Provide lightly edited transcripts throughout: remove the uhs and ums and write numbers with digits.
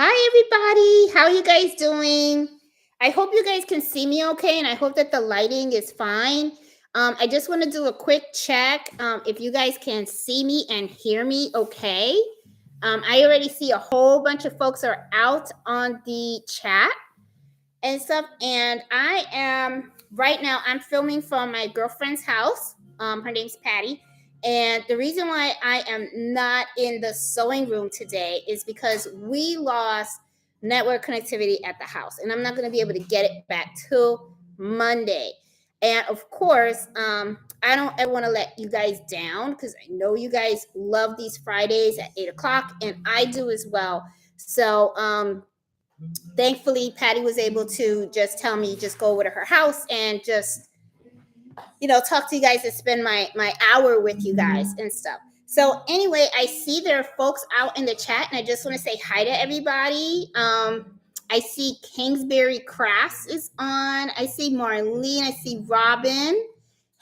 Hi, everybody. How you guys doing? I hope you guys can see me okay, and I hope that the lighting is fine. I just want to do a quick check if you guys can see me and hear me okay. I already see a whole bunch of folks are out on the chat and stuff, and I am right now. I'm filming from my girlfriend's house. Her name's Patty, and the reason why I am not in the sewing room today is because we lost network connectivity at the house, and I'm not going to be able to get it back till Monday. And of course, I don't ever want to let you guys down because I know you guys love these Fridays at 8 o'clock, and I do as well. So, thankfully Patty was able to just tell me just go over to her house and just talk to you guys and spend my hour with you guys and stuff. So anyway, I see there are folks out in the chat, and I just want to say hi to everybody. I see Kingsbury Crafts is on. I see Marlene. I see Robin.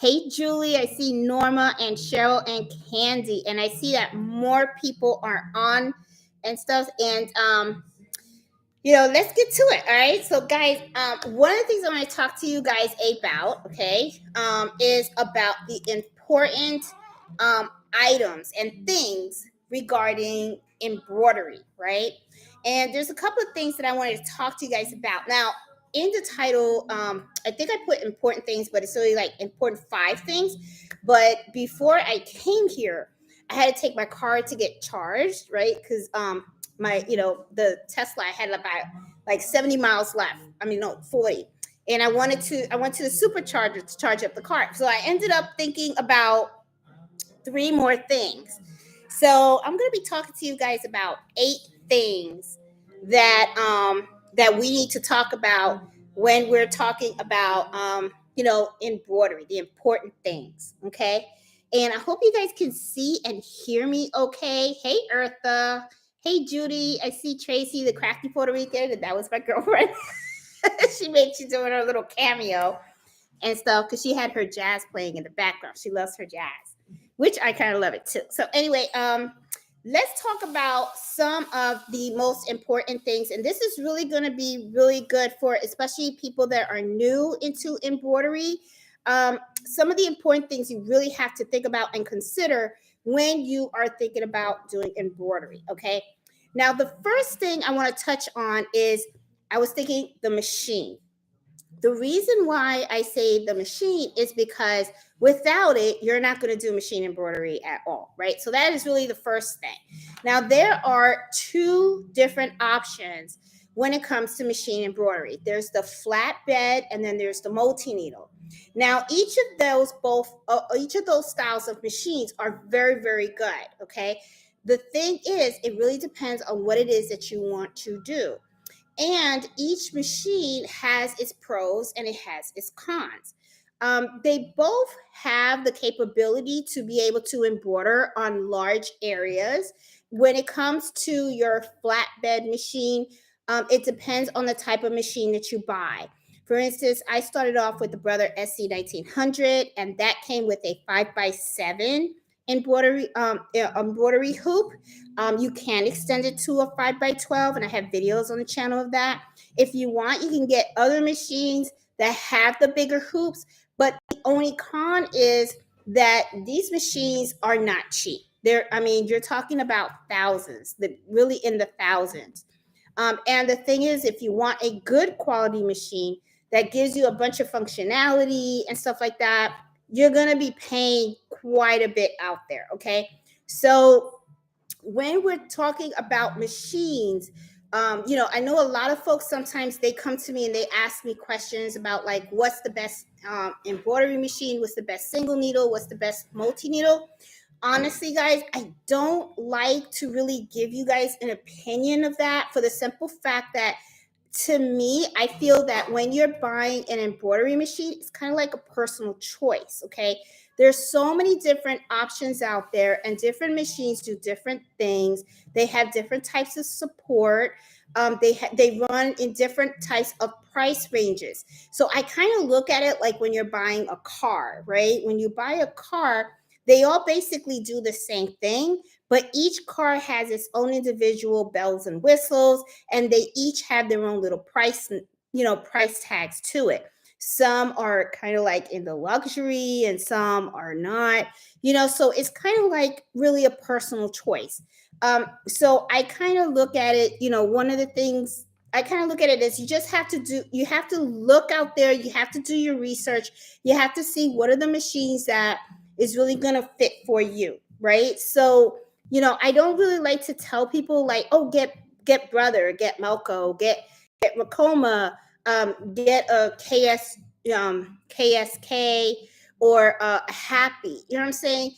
Hey Julie. I see Norma and Cheryl and Candy, and I see that more people are on and stuff. And let's get to it. All right. So, guys, one of the things I want to talk to you guys about, okay, is about the important items and things regarding embroidery, right? And there's a couple of things that I wanted to talk to you guys about. Now, in the title, I think I put important things, but it's really like important 5 things. But before I came here, I had to take my car to get charged, right? Because the Tesla, I had about like 70 miles left. I mean, no, 40. And I went to the supercharger to charge up the car. So I ended up thinking about 3 more things. So I'm going to be talking to you guys about 8 things that we need to talk about when we're talking about embroidery, the important things. Okay. And I hope you guys can see and hear me okay. Hey, Eartha. Hey, Judy. I see Tracy, the crafty Puerto Rican. That was my girlfriend. She's doing her little cameo and stuff because she had her jazz playing in the background. She loves her jazz, which I kind of love it too. So anyway, let's talk about some of the most important things. And this is really going to be really good for especially people that are new into embroidery. Some of the important things you really have to think about and consider when you are thinking about doing embroidery. Okay. Now, the first thing I want to touch on is I was thinking the machine. The reason why I say the machine is because without it, you're not going to do machine embroidery at all, right? So that is really the first thing. Now, there are 2 different options when it comes to machine embroidery. There's the flatbed, and then there's the multi-needle. Now, each of those styles of machines are very, very good, okay? The thing is, it really depends on what it is that you want to do. And each machine has its pros and it has its cons. They both have the capability to be able to embroider on large areas. When it comes to your flatbed machine, it depends on the type of machine that you buy. For instance, I started off with the Brother SC 1900, and that came with a 5x7 embroidery hoop. You can extend it to a 5x12, and I have videos on the channel of that. If you want, you can get other machines that have the bigger hoops, but the only con is that these machines are not cheap. You're talking about thousands, really in the thousands. And the thing is, if you want a good quality machine that gives you a bunch of functionality and stuff like that, you're going to be paying quite a bit out there. Okay. So when we're talking about machines, I know a lot of folks, sometimes they come to me and they ask me questions about like, what's the best embroidery machine? What's the best single needle? What's the best multi-needle? Honestly, guys, I don't like to really give you guys an opinion of that, for the simple fact that to me, I feel that when you're buying an embroidery machine, it's kind of like a personal choice. Okay. There's so many different options out there, and different machines do different things. They have different types of support. They run in different types of price ranges. So I kind of look at it like when you're buying a car, right? When you buy a car, they all basically do the same thing, but each car has its own individual bells and whistles, and they each have their own little price tags to it. Some are kind of like in the luxury and some are not, so it's kind of like really a personal choice. So I kind of look at it, one of the things I kind of look at it as you have to look out there, you have to do your research, you have to see what are the machines that is really going to fit for you, right? So, I don't really like to tell people like, oh, get Brother, get Melco, get Racoma, get a KSK or a Happy. You know what I'm saying?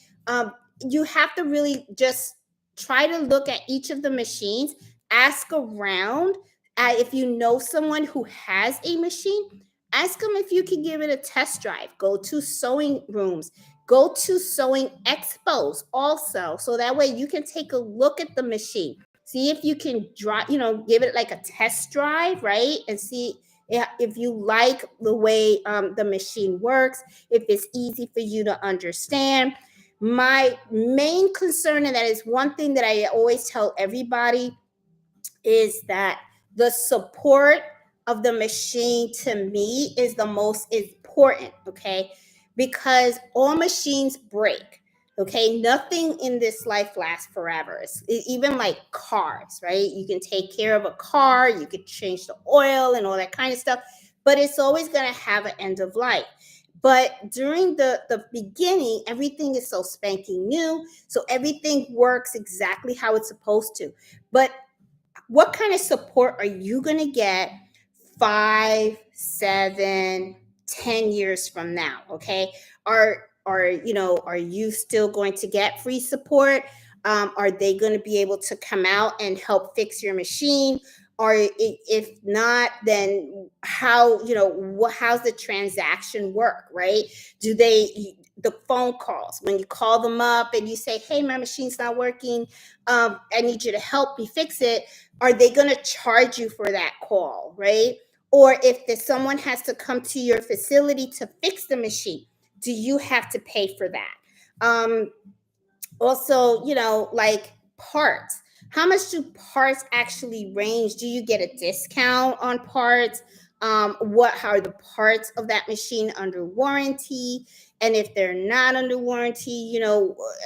You have to really just try to look at each of the machines, ask around. If you know someone who has a machine, ask them if you can give it a test drive. Go to sewing rooms, go to sewing expos also, so that way you can take a look at the machine. See if you can give it like a test drive, right? And see if you like the way the machine works, if it's easy for you to understand. My main concern, and that is one thing that I always tell everybody, is that the support of the machine to me is the most important, okay? Because all machines break, okay? Nothing in this life lasts forever. Even like cars, right? You can take care of a car, you could change the oil and all that kind of stuff, but it's always going to have an end of life. But during the beginning, everything is so spanking new, so everything works exactly how it's supposed to. But what kind of support are you going to get 5, 7, 10 years from now? Okay. Are you still going to get free support? Are they going to be able to come out and help fix your machine? Or if not, then how's the transaction work, right? Do they, the phone calls, when you call them up and you say, hey, my machine's not working, I need you to help me fix it, are they going to charge you for that call, right? Or if someone has to come to your facility to fix the machine, do you have to pay for that? Also, like parts. How much do parts actually range? Do you get a discount on parts? What are the parts of that machine under warranty? And if they're not under warranty,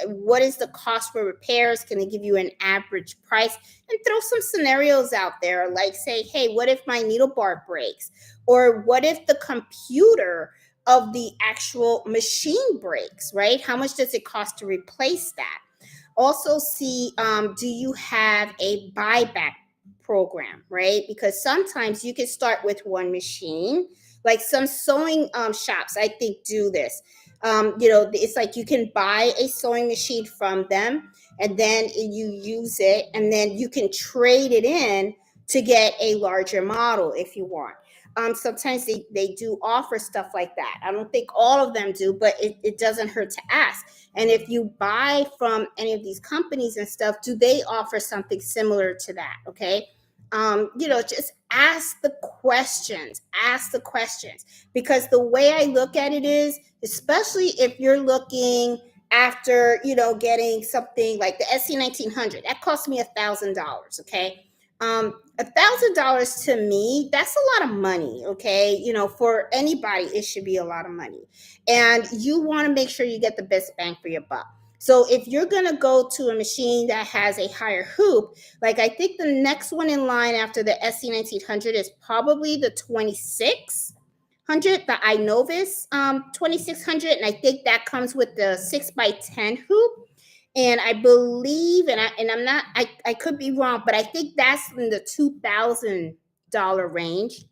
what is the cost for repairs? Can they give you an average price? And throw some scenarios out there, like say, hey, what if my needle bar breaks? Or what if the computer of the actual machine breaks, right? How much does it cost to replace that? Also see, do you have a buyback program, right? Because sometimes you can start with one machine, like some sewing shops, I think, do this. It's like you can buy a sewing machine from them and then you use it and then you can trade it in to get a larger model if you want. Sometimes they do offer stuff like that. I don't think all of them do, but it doesn't hurt to ask. And if you buy from any of these companies and stuff, do they offer something similar to that? Okay. Just ask the questions, because the way I look at it is, especially if you're looking after, getting something like the SC1900, that cost me $1,000. Okay. $1,000 to me, that's a lot of money. Okay. For anybody, it should be a lot of money. And you want to make sure you get the best bang for your buck. So if you're going to go to a machine that has a higher hoop, like I think the next one in line after the SC1900 is probably the 2600, the iNovis 2600. And I think that comes with the 6x10 hoop. And I believe, I'm not, I could be wrong, but I think that's in the $2,000 range.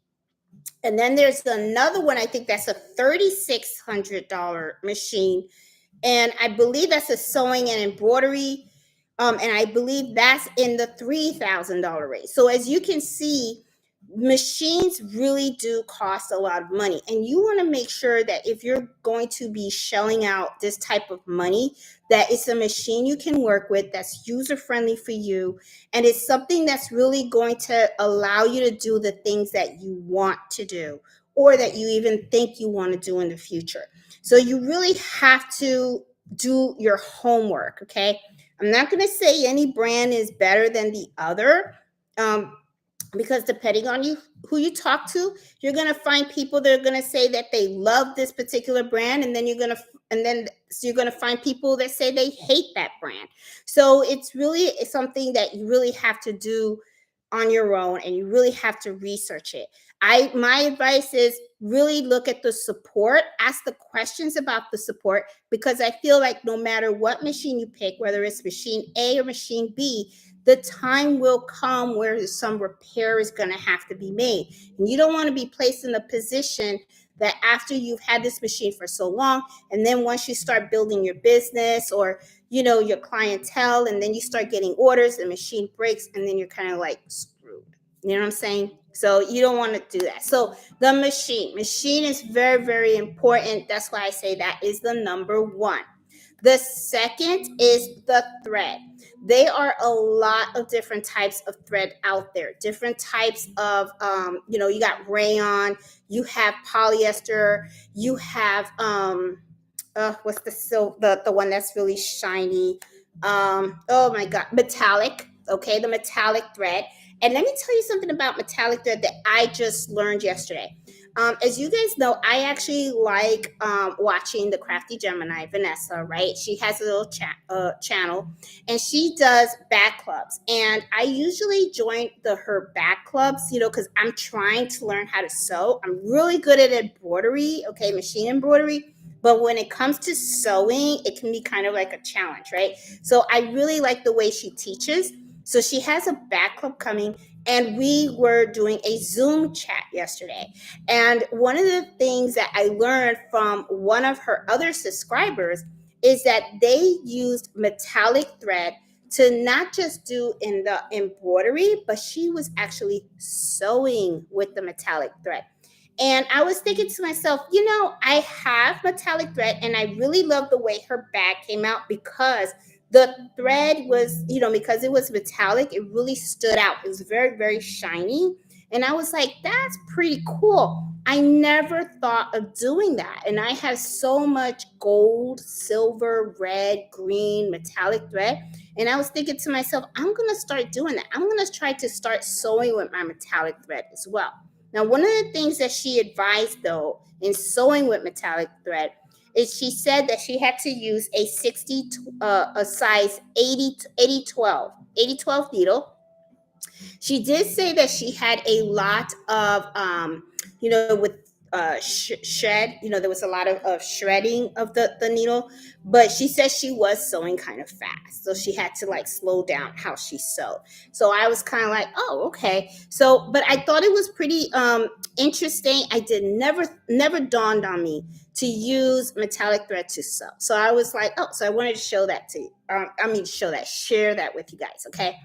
And then there's another one, I think that's a $3,600 machine. And I believe that's a sewing and embroidery. And I believe that's in the $3,000 range. So as you can see, machines really do cost a lot of money. And you want to make sure that if you're going to be shelling out this type of money, that it's a machine you can work with, that's user-friendly for you, and it's something that's really going to allow you to do the things that you want to do, or that you even think you want to do in the future. So you really have to do your homework, okay? I'm not going to say any brand is better than the other. Um, because depending on you who you talk to, you're going to find people that are going to say that they love this particular brand, and then you're going to find people that say they hate that brand. So it's something that you really have to do on your own, and you really have to research it. My advice is really look at the support, ask the questions about the support, because I feel like no matter what machine you pick, whether it's machine A or machine B, the time will come where some repair is going to have to be made. And you don't want to be placed in a position that after you've had this machine for so long, and then once you start building your business, or your clientele, and then you start getting orders, the machine breaks, and then you're kind of like screwed. You know what I'm saying? So you don't want to do that. So the machine is very, very important. That's why I say that is the number one. The second is the thread. There are a lot of different types of thread out there. Different types of, you got rayon, you have polyester, you have, what's the one that's really shiny? Oh my God, metallic. Okay, the metallic thread. And let me tell you something about metallic thread that I just learned yesterday. As you guys know, I actually like watching the Crafty Gemini, Vanessa, right? She has a little channel, and she does back clubs. And I usually join her back clubs, because I'm trying to learn how to sew. I'm really good at embroidery, okay, machine embroidery. But when it comes to sewing, it can be kind of like a challenge, right? So I really like the way she teaches. So she has a back club coming, and we were doing a Zoom chat yesterday. And one of the things that I learned from one of her other subscribers is that they used metallic thread to not just do in the embroidery, but she was actually sewing with the metallic thread. And I was thinking to myself, I have metallic thread, and I really love the way her bag came out, because the thread was, because it was metallic, it really stood out. It was very, very shiny. And I was like, that's pretty cool. I never thought of doing that. And I have so much gold, silver, red, green, metallic thread. And I was thinking to myself, I'm going to start doing that. I'm going to try to start sewing with my metallic thread as well. Now, one of the things that she advised, though, in sewing with metallic thread is she said that she had to use a size 80 12 needle. She did say that she had a lot of, with shred, there was a lot of shredding of the needle, but she said she was sewing kind of fast. So she had to like slow down how she sewed. So I was kind of like, oh, okay. So, but I thought it was pretty interesting. Never dawned on me to use metallic thread to sew. So I was like, oh, so I wanted to show that to you. Share that with you guys. Okay.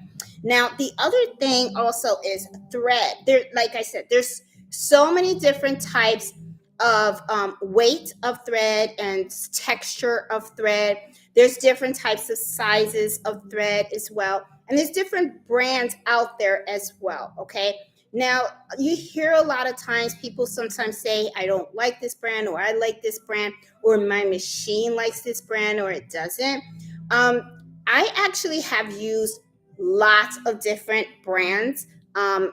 Now, the other thing also is thread. There, like I said, there's so many different types of weight of thread and texture of thread. There's different types of sizes of thread as well. And there's different brands out there as well. Okay. Now, you hear a lot of times people sometimes say, I don't like this brand, or I like this brand, or my machine likes this brand, or it doesn't. I actually have used lots of different brands. I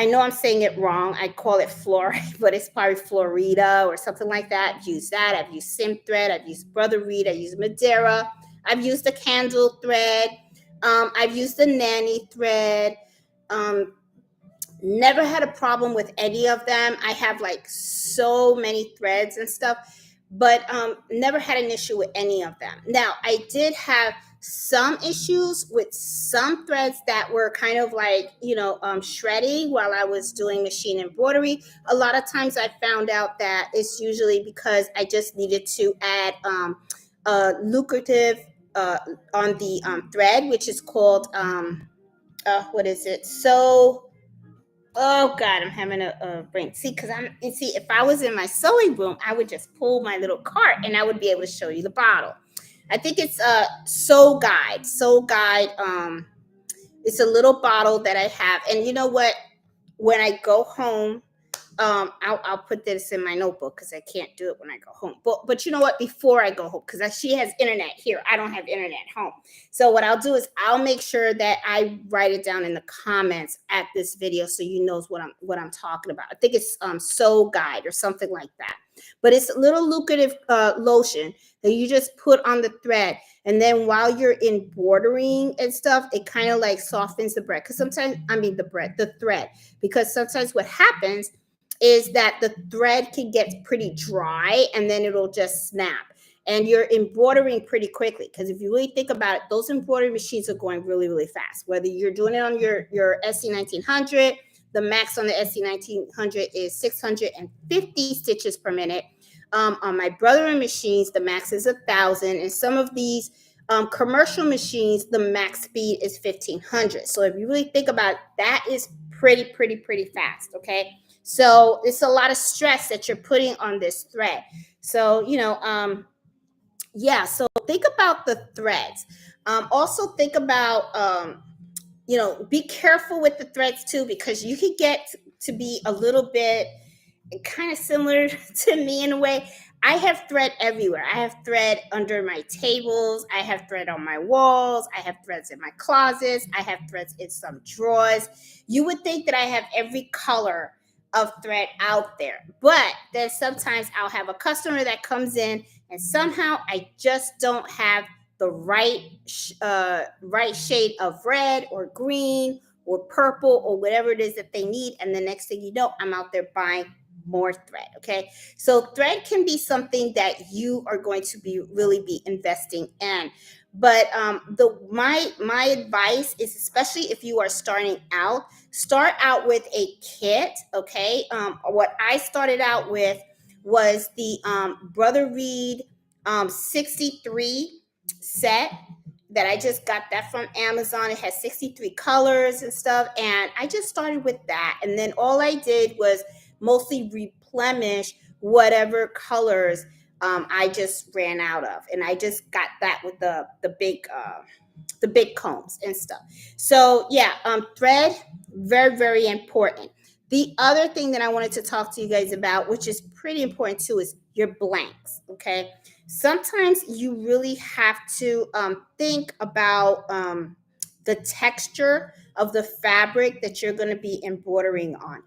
know I'm saying it wrong. I call it fluoride, but it's probably Florida or something like that. I've used that. I've used Sim thread. I've used Brother Reed. I've used Madeira. I've used the candle thread. I've used the nanny thread. Never had a problem with any of them. I have like so many threads and stuff, but never had an issue with any of them. Now, I did have some issues with some threads that were kind of like, shredding while I was doing machine embroidery. A lot of times I found out that it's usually because I just needed to add lucrative on the thread, which is called, what is it? So, oh God, I'm having a brain. See, if I was in my sewing room, I would just pull my little cart and I would be able to show you the bottle. I think it's Sew Guide. Sew Guide. It's a little bottle that I have. And you know what? When I go home, I'll put this in my notebook because I can't do it when I go home. But you know what? Before I go home, because she has internet here, I don't have internet home. So what I'll do is I'll make sure that I write it down in the comments at this video so you knows what I'm talking about. I think it's Soul Guide or something like that. But it's a little lucrative lotion that you just put on the thread, and then while you're embroidering and stuff, it kind of like softens the bread. Because sometimes, I mean the thread. Because sometimes what happens is that the thread can get pretty dry and then it'll just snap. And you're embroidering pretty quickly, because if you really think about it, those embroidery machines are going really, really fast. Whether you're doing it on your SC1900, the max on the SC1900 is 650 stitches per minute. On my brother machines, the max is 1,000, and some of these commercial machines, the max speed is 1,500. So if you really think about it, that is pretty fast. Okay, so it's a lot of stress that you're putting on this thread. So yeah. So think about the threads. Also think about be careful with the threads too, because you could get to be a little bit kind of similar to me in a way. I have thread everywhere. I have thread under my tables. I have thread on my walls. I have threads in my closets. I have threads in some drawers. You would think that I have every color of thread out there. But then sometimes I'll have a customer that comes in and somehow I just don't have the right shade of red or green or purple or whatever it is that they need. And the next thing you know, I'm out there buying more thread. Okay, so thread can be something that you are going to be really be investing in. But my advice is, especially if you are starting out, start out with a kit. Okay, what I started out with was the Brother Reed 63 set that I just got that from Amazon. It has 63 colors and stuff, and I just started with that, and then all I did was mostly replenish whatever colors I just ran out of, and I just got that with the big combs and stuff. So yeah, thread, very important. The other thing that I wanted to talk to you guys about, which is pretty important too, is your blanks. Okay, sometimes you really have to think about the texture of the fabric that you're going to be embroidering on.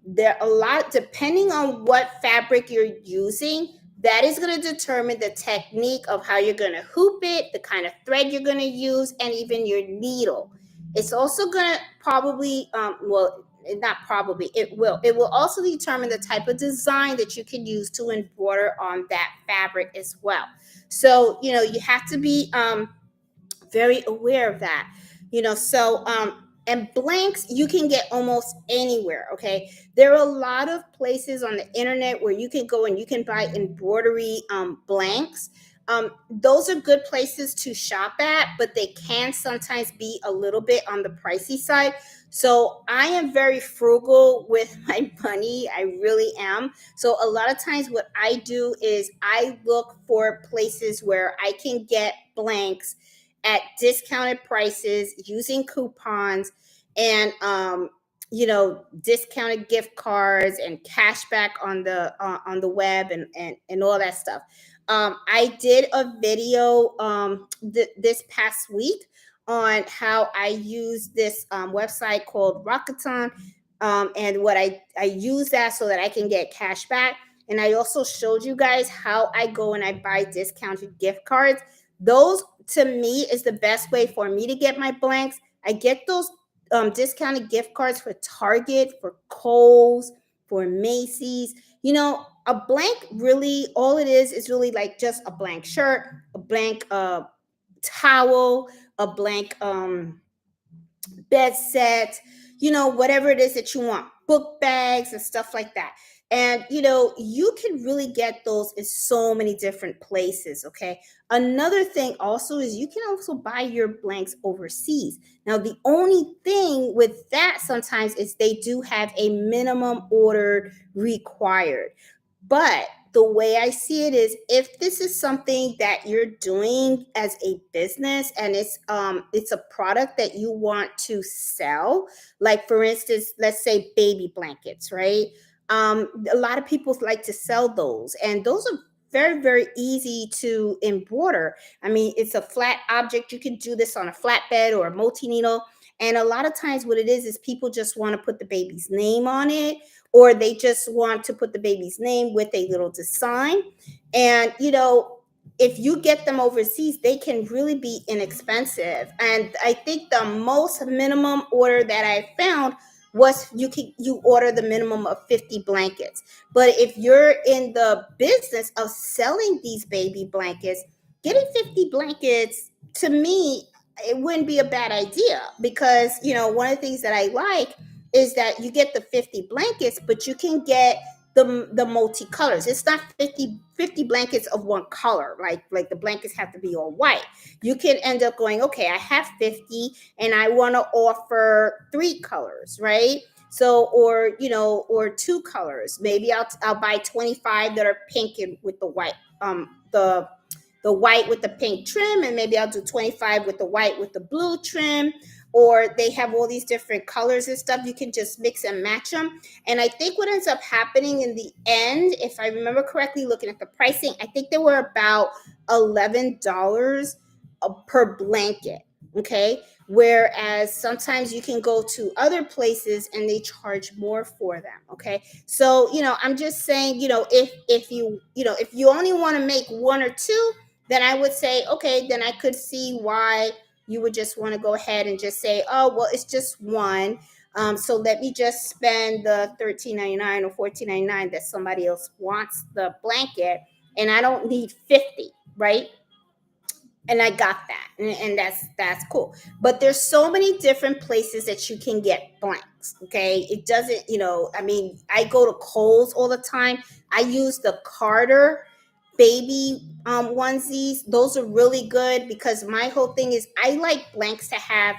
There are a lot, depending on what fabric you're using, that is going to determine the technique of how you're going to hoop it, the kind of thread you're going to use, and even your needle. It's also going to probably well, not probably, it will also determine the type of design that you can use to embroider on that fabric as well. So you have to be very aware of that. And blanks you can get almost anywhere. Okay, there are a lot of places on the internet where you can go and you can buy embroidery blanks. Those are good places to shop at, but they can sometimes be a little bit on the pricey side. So I am very frugal with my money. I really am. So a lot of times what I do is I look for places where I can get blanks at discounted prices using coupons and discounted gift cards and cash back on the web and all that stuff. I did a video this past week on how I use this website called Rockathon, and what I use that so that I can get cash back. And I also showed you guys how I go and I buy discounted gift cards. Those to me is the best way for me to get my blanks. I get those discounted gift cards for Target, for Kohl's, for Macy's. A blank, really all it is really like just a blank shirt, a blank towel, a blank bed set, whatever it is that you want, book bags and stuff like that. And you can really get those in so many different places. Okay, another thing also is you can also buy your blanks overseas. Now the only thing with that sometimes is they do have a minimum order required. But the way I see it is, if this is something that you're doing as a business and it's a product that you want to sell, like for instance, let's say baby blankets, right? A lot of people like to sell those, and those are very, very easy to embroider. I mean, it's a flat object. You can do this on a flatbed or a multi needle. And a lot of times, what it is people just want to put the baby's name on it, or they just want to put the baby's name with a little design. And, if you get them overseas, they can really be inexpensive. And I think the most minimum order that I found was you order the minimum of 50 blankets. But if you're in the business of selling these baby blankets, getting 50 blankets, to me, it wouldn't be a bad idea, because one of the things that I like is that you get the 50 blankets, but you can get the multicolors. It's not 50 blankets of one color, like the blankets have to be all white. You can end up going, okay, I have 50 and I want to offer 3 colors, right? So, or 2 colors. Maybe I'll buy 25 that are pink and with the white, the white with the pink trim, and maybe I'll do 25 with the white with the blue trim. Or they have all these different colors and stuff. You can just mix and match them. And I think what ends up happening in the end, if I remember correctly, looking at the pricing, I think they were about $11 per blanket. Okay. Whereas sometimes you can go to other places and they charge more for them. Okay. So, I'm just saying, if you only want to make 1 or 2, then I would say, okay, then I could see why you would just want to go ahead and just say, oh, well, it's just one. So let me just spend the $13.99 or $14.99 that somebody else wants the blanket, and I don't need 50, right? And I got that, and that's cool. But there's so many different places that you can get blanks. Okay, it doesn't, I mean, I go to Kohl's all the time. I use the Carter baby onesies. Those are really good, because my whole thing is I like blanks to have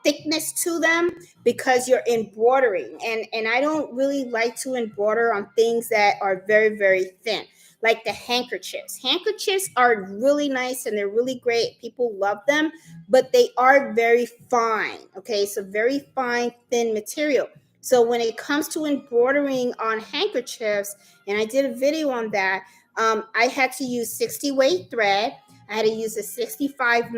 thickness to them, because you're embroidering, and I don't really like to embroider on things that are very, very thin, like the handkerchiefs. Handkerchiefs are really nice and they're really great. People love them, but they are very fine. Okay, so very fine, thin material. So when it comes to embroidering on handkerchiefs, and I did a video on that, I had to use 60 weight thread. I had to use a 65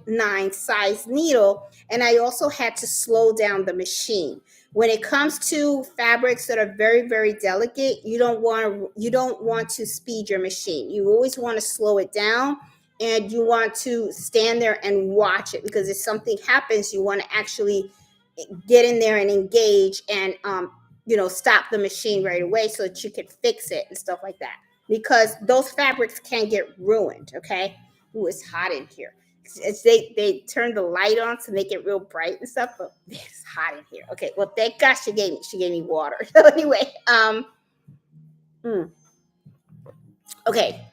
9 size needle, and I also had to slow down the machine. When it comes to fabrics that are very, very delicate, you don't want to speed your machine. You always want to slow it down, and you want to stand there and watch it, because if something happens, you want to actually get in there and engage and stop the machine right away so that you can fix it and stuff like that, because those fabrics can get ruined. Okay. Ooh, it's hot in here. They turned the light on to make it real bright and stuff, but it's hot in here. Okay, well, thank gosh she gave me water. So anyway, okay.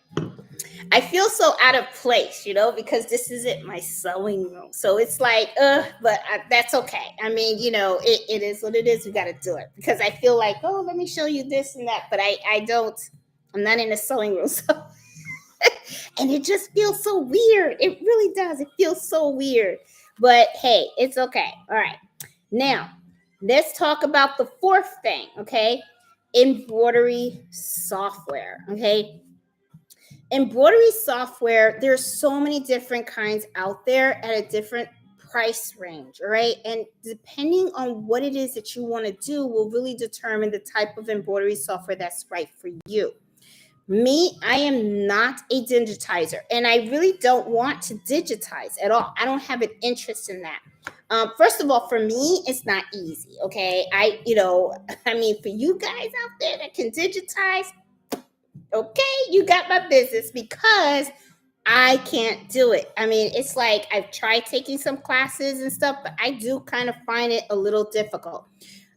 I feel so out of place, because this isn't my sewing room. So it's like, but that's okay. I mean, it is what it is. We got to do it, because I feel like, oh, let me show you this and that. But I don't, I'm not in a sewing room. So, and it just feels so weird. It really does. It feels so weird. But hey, it's okay. All right. Now, let's talk about the fourth thing. Okay. Embroidery software. Okay. Embroidery software, there's so many different kinds out there at a different price range. All right. And depending on what it is that you want to do will really determine the type of embroidery software that's right for you. Me, I am not a digitizer, and I really don't want to digitize at all. I don't have an interest in that. First of all, for me, it's not easy. Okay. I mean, for you guys out there that can digitize, okay, you got my business, because I can't do it. I mean, it's like I've tried taking some classes and stuff, but I do kind of find it a little difficult.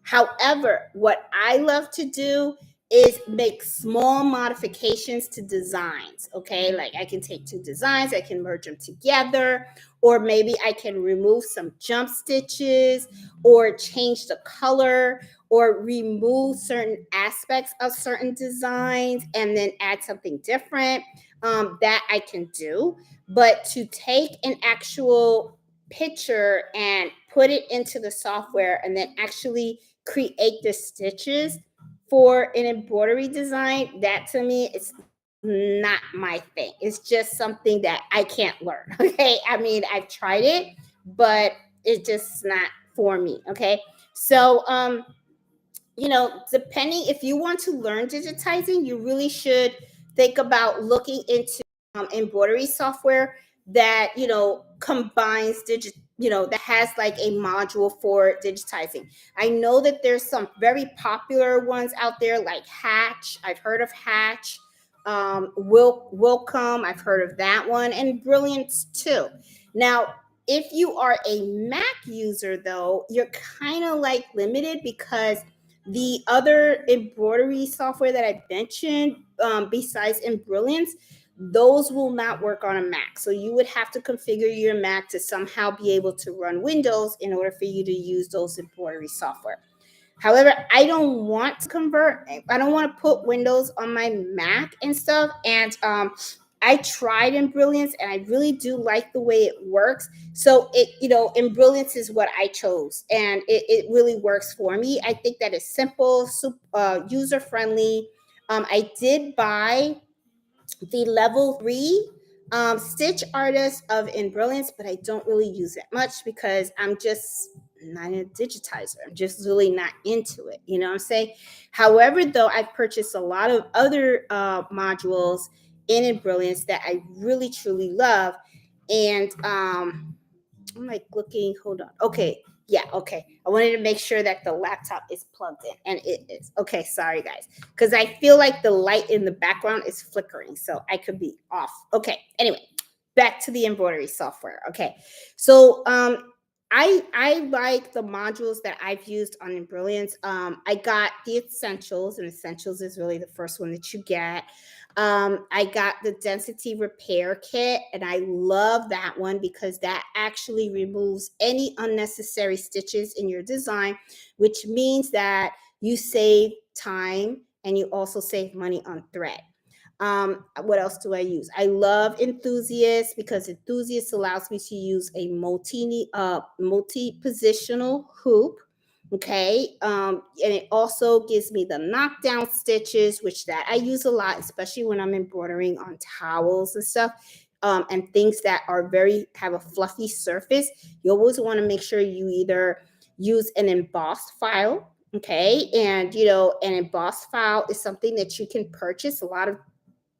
However, what I love to do is make small modifications to designs. Okay, like I can take 2 designs, I can merge them together, or maybe I can remove some jump stitches, or change the color, or remove certain aspects of certain designs and then add something different. That I can do. But to take an actual picture and put it into the software and then actually create the stitches for an embroidery design, that to me is not my thing. It's just something that I can't learn. Okay. I mean, I've tried it, but it's just not for me. Okay. So, depending if you want to learn digitizing, you really should think about looking into embroidery software that combines that has like a module for digitizing. I know that there's some very popular ones out there like Hatch. I've heard of Hatch. Wilcom, I've heard of that one, and Brilliance too. Now, if you are a Mac user, though, you're kind of like limited because the other embroidery software that I mentioned, besides Embrilliance, those will not work on a Mac. So you would have to configure your Mac to somehow be able to run Windows in order for you to use those embroidery software. However, I don't want to convert. I don't want to put Windows on my Mac and stuff. And I tried in Brilliance, and I really do like the way it works. So in Brilliance is what I chose, and it really works for me. I think that it's simple, user friendly. I did buy the level 3 stitch artist of in Brilliance, but I don't really use it much because I'm just not a digitizer. I'm just really not into it. You know what I'm saying? However, though, I've purchased a lot of other modules in Brilliance that I really truly love. And I'm like looking, hold on. Okay. Yeah, okay. I wanted to make sure that the laptop is plugged in, and it is. Okay, sorry guys. Because I feel like the light in the background is flickering, so I could be off. Okay, anyway, back to the embroidery software. Okay. So I like the modules that I've used on Brilliance. I got the essentials, and essentials is really the first one that you get. I got the density repair kit, and I love that one because that actually removes any unnecessary stitches in your design, which means that you save time and you also save money on thread. What else do I use? I love Enthusiast because Enthusiast allows me to use a multi-positional hoop. Okay. And it also gives me the knockdown stitches, which that I use a lot, especially when I'm embroidering on towels and stuff. And things that are have a fluffy surface. You always want to make sure you either use an embossed file. Okay. And an embossed file is something that you can purchase. A lot of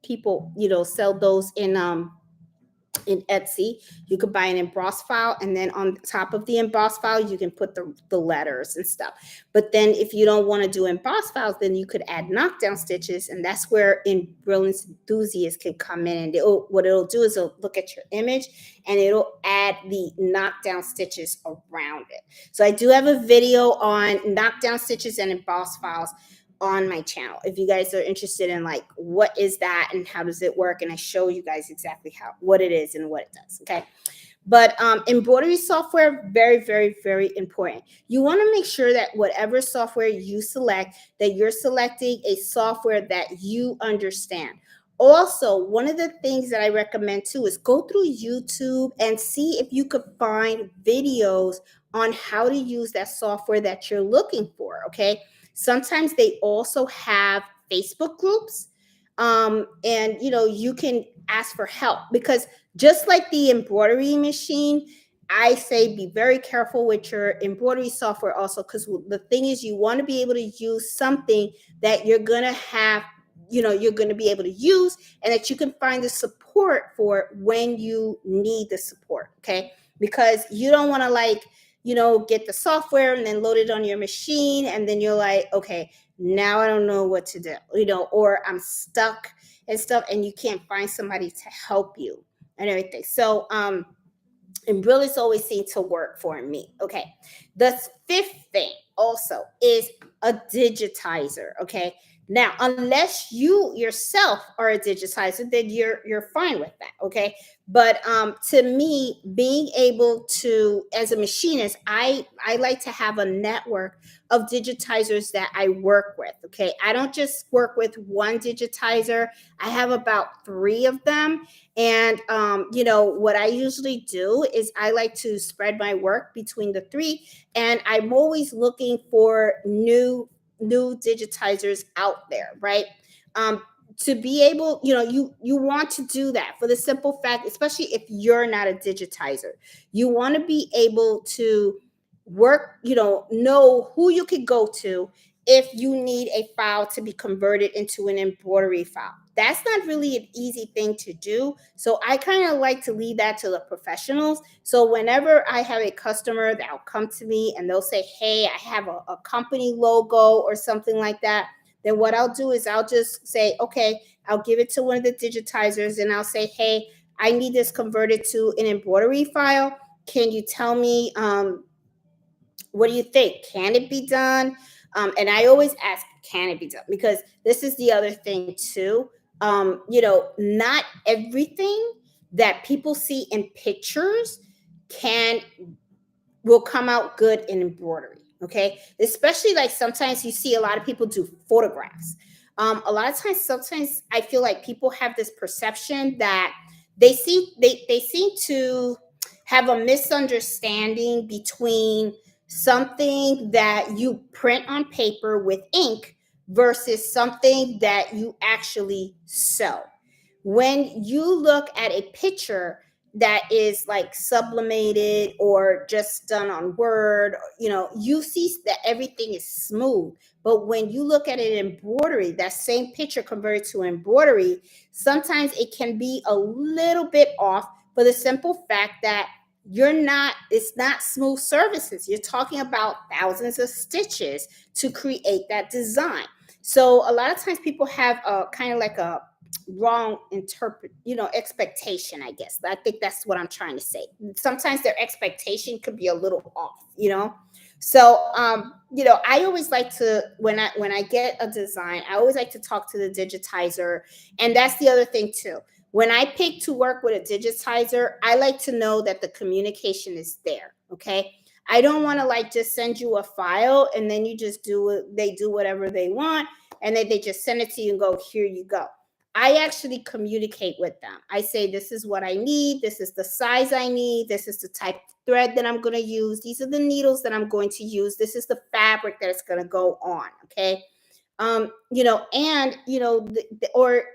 people sell those in Etsy. You could buy an embossed file, and then on top of the embossed file, you can put the letters and stuff. But then if you don't want to do embossed files, then you could add knockdown stitches, and that's where in Brilliance Enthusiast can come in. And what it'll do is it'll look at your image, and it'll add the knockdown stitches around it. So I do have a video on knockdown stitches and embossed files on my channel if you guys are interested in like what is that and how does it work, and I show you guys exactly what it is and what it does. Okay. But embroidery software, very, very, very important. You want to make sure that whatever software you select, that you're selecting a software that you understand. Also, one of the things that I recommend too is go through YouTube and see if you could find videos on how to use that software that you're looking for. Okay. Sometimes they also have Facebook groups. And you can ask for help, because just like the embroidery machine, I say be very careful with your embroidery software also, because the thing is you want to be able to use something that you're going to have, you're going to be able to use, and that you can find the support for when you need the support. Okay. Because you don't want to get the software and then load it on your machine, and then you're like, okay, now I don't know what to do, or I'm stuck and stuff, and you can't find somebody to help you and everything. So and Brilliance always seemed to work for me. Okay. The fifth thing also is a digitizer. Okay. Now, unless you yourself are a digitizer, then you're fine with that, okay? But to me, being able to, as a machinist, I like to have a network of digitizers that I work with, okay? I don't just work with one digitizer. I have about three of them, and what I usually do is I like to spread my work between the three, and I'm always looking for new digitizers out there, right? Um, to be able, you want to do that for the simple fact, especially if you're not a digitizer, you want to be able to work, know who you could go to if you need a file to be converted into an embroidery file. That's not really an easy thing to do. So I kind of like to leave that to the professionals. So whenever I have a customer that'll come to me and they'll say, hey, I have a company logo or something like that, then what I'll do is I'll just say, okay, I'll give it to one of the digitizers and I'll say, hey, I need this converted to an embroidery file. Can you tell me, what do you think? Can it be done? And I always ask, can it be done? Because this is the other thing too. Not everything that people see in pictures can will come out good in embroidery. Okay, especially like sometimes you see a lot of people do photographs. A lot of times, sometimes I feel like people have this perception that they seem to have a misunderstanding between something that you print on paper with ink versus something that you actually sew. When you look at a picture that is like sublimated or just done on Word, you see that everything is smooth. But when you look at an embroidery, that same picture converted to embroidery, sometimes it can be a little bit off for the simple fact that it's not smooth surfaces. You're talking about thousands of stitches to create that design. So a lot of times people have a kind of like a wrong expectation, I guess. I think that's what I'm trying to say. Sometimes their expectation could be a little off. So I always like to, when I get a design, I always like to talk to the digitizer. And that's the other thing too. When I pick to work with a digitizer, I like to know that the communication is there. Okay, I don't want to like just send you a file and then you just do it, they do whatever they want, and then they just send it to you and go, here you go. I actually communicate with them. I say, this is what I need. This is the size I need. This is the type of thread that I'm going to use. These are the needles that I'm going to use. This is the fabric that it's going to go on. Okay. Or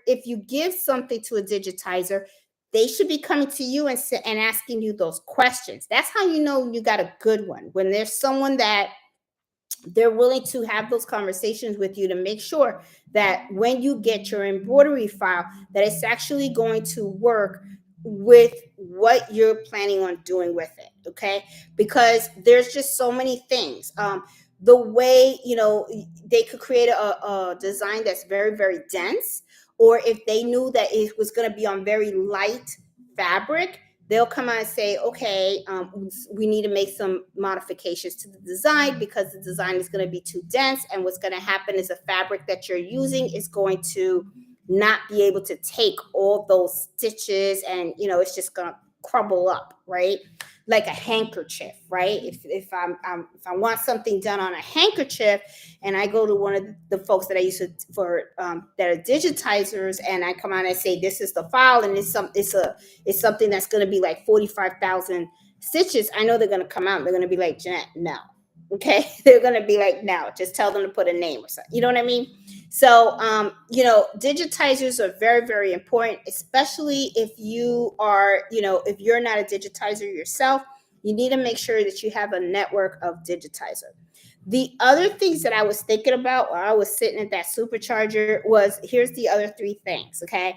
if you give something to a digitizer, they should be coming to you and asking you those questions. That's how you know you got a good one. When there's someone that they're willing to have those conversations with you to make sure that when you get your embroidery file, that it's actually going to work with what you're planning on doing with it. Okay, because there's just so many things. The way, they could create a design that's very, very dense, or if they knew that it was going to be on very light fabric, they'll come out and say, okay, we need to make some modifications to the design because the design is going to be too dense. And what's going to happen is the fabric that you're using is going to not be able to take all those stitches, and it's just going to crumble up, right? Like a handkerchief, right? If I want something done on a handkerchief, and I go to one of the folks that I use for that are digitizers, and I come out and I say, this is the file, and it's something that's going to be like 45,000 stitches. I know they're going to come out and they're going to be like, Jeanette, no. Okay. They're going to be like, no, just tell them to put a name or something. You know what I mean? So, digitizers are very, very important, especially if you are, if you're not a digitizer yourself, you need to make sure that you have a network of digitizer. The other things that I was thinking about while I was sitting at that supercharger was, here's the other three things. Okay.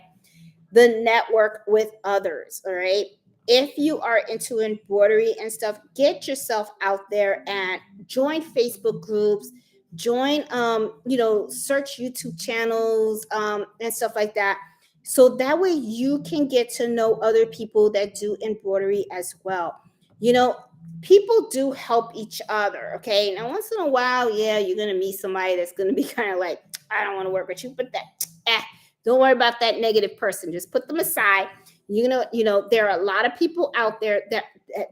The network with others. All right. If you are into embroidery and stuff, get yourself out there and join Facebook groups, join, search YouTube channels, and stuff like that. So that way you can get to know other people that do embroidery as well. You know, people do help each other. Okay. Now, once in a while, yeah, you're going to meet somebody that's going to be kind of like, I don't want to work with you. But don't worry about that negative person. Just put them aside. There are a lot of people out there that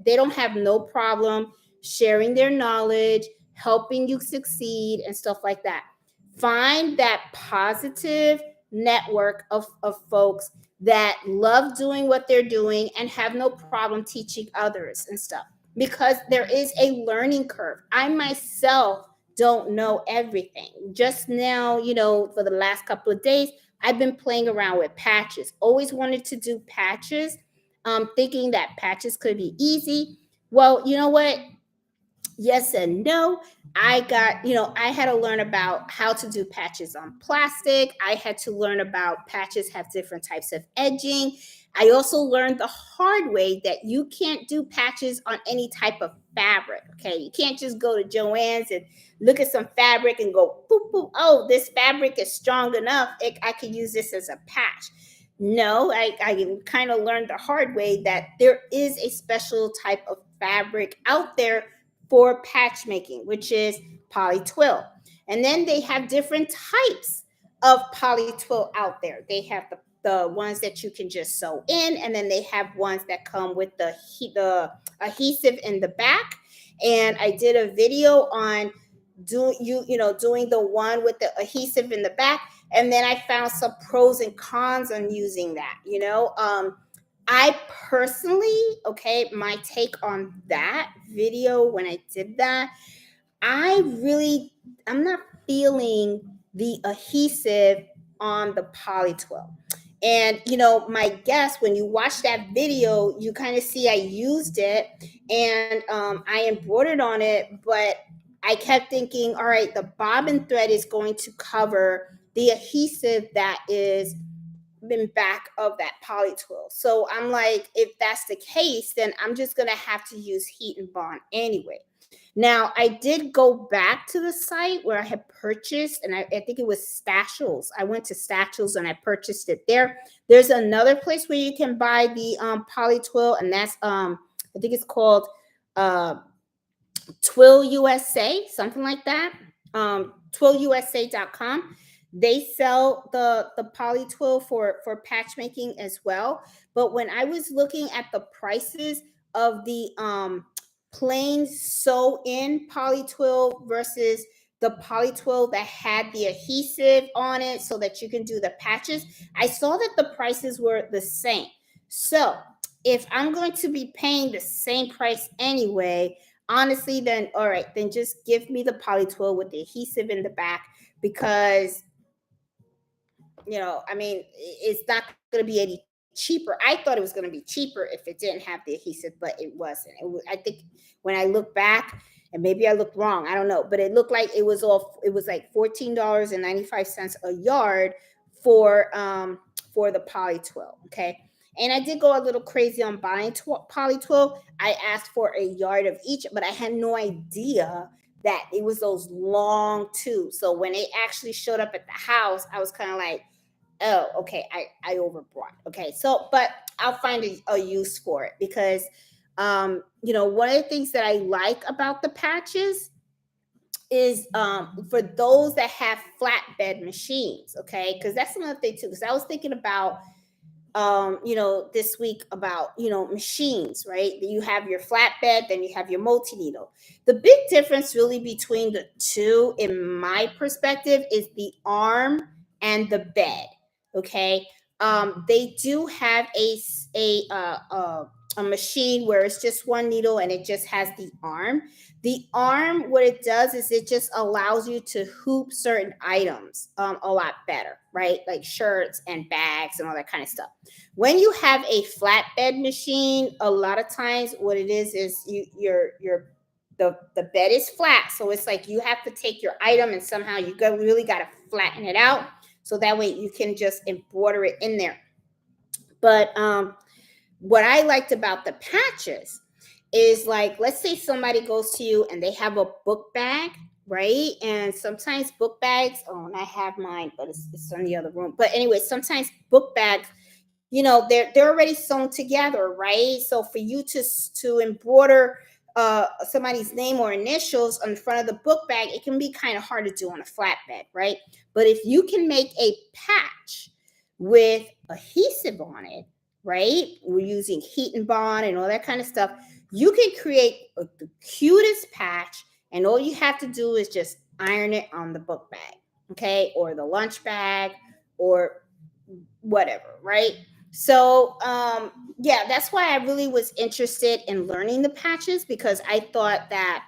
they don't have no problem sharing their knowledge, helping you succeed, and stuff like that. Find that positive network of folks that love doing what they're doing and have no problem teaching others and stuff, because there is a learning curve. I myself don't know everything. Just now, for the last couple of days, I've been playing around with patches. Always wanted to do patches, thinking that patches could be easy. Well, you know what? Yes and no. I had to learn about how to do patches on plastic. I had to learn about patches have different types of edging. I also learned the hard way that you can't do patches on any type of fabric. Okay. You can't just go to Joann's and look at some fabric and go, boop, boop, oh, this fabric is strong enough. I could use this as a patch. No, I kind of learned the hard way that there is a special type of fabric out there for patch making, which is poly twill. And then they have different types of poly twill out there. They have the ones that you can just sew in, and then they have ones that come with the adhesive in the back. And I did a video on doing the one with the adhesive in the back, and then I found some pros and cons on using that. I personally, okay, my take on that video when I did that, I'm not feeling the adhesive on the poly twill. And my guess, when you watch that video, you kind of see I used it, and I embroidered on it, but I kept thinking, all right, the bobbin thread is going to cover the adhesive that is in back of that poly twill. So I'm like, if that's the case, then I'm just gonna have to use heat and bond anyway. Now, I did go back to the site where I had purchased, and I think it was Stashels. I went to Stashels and I purchased it there. There's another place where you can buy the poly twill, and that's I think it's called Twill USA, something like that. TwillUSA.com. They sell the poly twill for patch making as well. But when I was looking at the prices of the plain sew in poly twill versus the poly twill that had the adhesive on it so that you can do the patches, I saw that the prices were the same. So if I'm going to be paying the same price anyway, honestly, then all right, then just give me the poly twill with the adhesive in the back, because I mean, it's not going to be any cheaper. I thought it was going to be cheaper if it didn't have the adhesive, but it wasn't. I think when I look back, and maybe I looked wrong, I don't know, but it looked like it was like $14.95 a yard for the poly twill. Okay. And I did go a little crazy on buying poly twill. I asked for a yard of each, but I had no idea that it was those long tubes. So when it actually showed up at the house, I was kind of like, oh, okay, I overbought. Okay, so but I'll find a use for it, because one of the things that I like about the patches is for those that have flatbed machines, okay, because that's another thing too, because I was thinking about this week about, machines, right? You have your flatbed, then you have your multi-needle. The big difference really between the two, in my perspective, is the arm and the bed. Okay. They do have a machine where it's just one needle and it just has the arm. The arm, what it does is it just allows you to hoop certain items a lot better, right? Like shirts and bags and all that kind of stuff. When you have a flatbed machine, a lot of times what it is the bed is flat, so it's like you have to take your item and somehow really got to flatten it out, so that way you can just embroider it in there. But what I liked about the patches is, like, let's say somebody goes to you and they have a book bag, right? And sometimes book bags, oh, and I have mine, but it's in the other room. But anyway, sometimes book bags, they're already sewn together, right? So for you to embroider somebody's name or initials on the front of the book bag, it can be kind of hard to do on a flatbed, right? But if you can make a patch with adhesive on it, right? We're using heat and bond and all that kind of stuff. You can create the cutest patch, and all you have to do is just iron it on the book bag, okay, or the lunch bag, or whatever, right? So yeah, that's why I really was interested in learning the patches, because I thought that,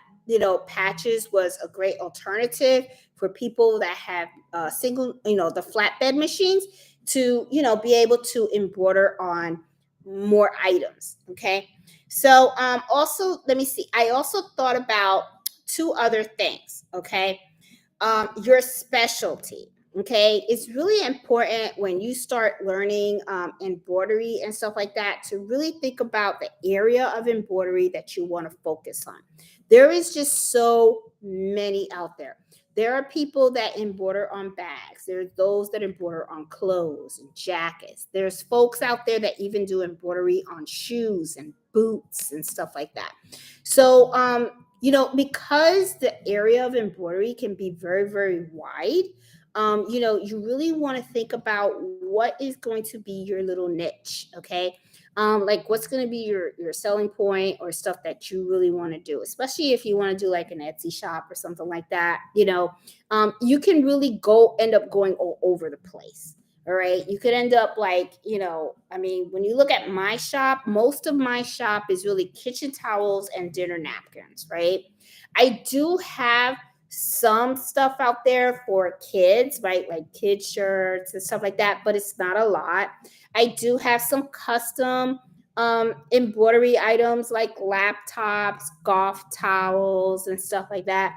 patches was a great alternative for people that have single, the flatbed machines, to, be able to embroider on more items. Okay. So also, let me see. I also thought about two other things. Okay. Your specialty. Okay, it's really important when you start learning embroidery and stuff like that, to really think about the area of embroidery that you want to focus on. There is just so many out there. There are people that embroider on bags. There's those that embroider on clothes and jackets. There's folks out there that even do embroidery on shoes and boots and stuff like that. So because the area of embroidery can be very, very wide, you really want to think about what is going to be your little niche. Okay. Like what's going to be your selling point, or stuff that you really want to do, especially if you want to do like an Etsy shop or something like that. You can really end up going all over the place. All right. You could end up like, when you look at my shop, most of my shop is really kitchen towels and dinner napkins, right? I do have some stuff out there for kids, right? Like kids shirts and stuff like that, but it's not a lot. I do have some custom embroidery items like laptops, golf towels, and stuff like that.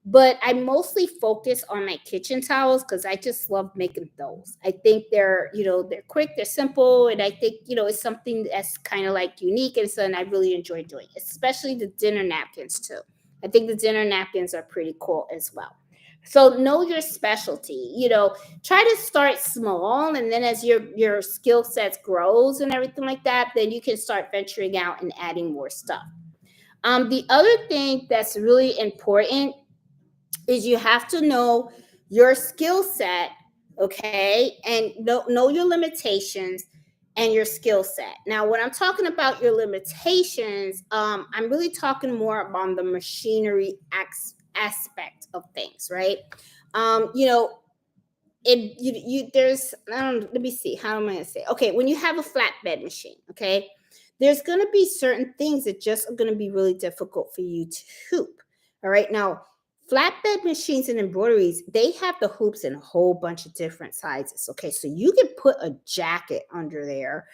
But I mostly focus on my kitchen towels because I just love making those. I think they're quick, they're simple, and I think, it's something that's kind of like unique, and something I really enjoy doing, especially the dinner napkins too. I think the dinner napkins are pretty cool as well. So know your specialty. Try to start small, and then as your skill sets grows and everything like that, then you can start venturing out and adding more stuff. The other thing that's really important is you have to know your skill set, okay, and know your limitations and your skill set. Now, when I'm talking about your limitations, I'm really talking more about the machinery aspect of things, right? Um, you know, there's, let me see, how am I gonna say? Okay, when you have a flatbed machine, okay, there's gonna be certain things that just are gonna be really difficult for you to hoop. All right, now flatbed machines and embroideries, they have the hoops in a whole bunch of different sizes. Okay, so you can put a jacket under there,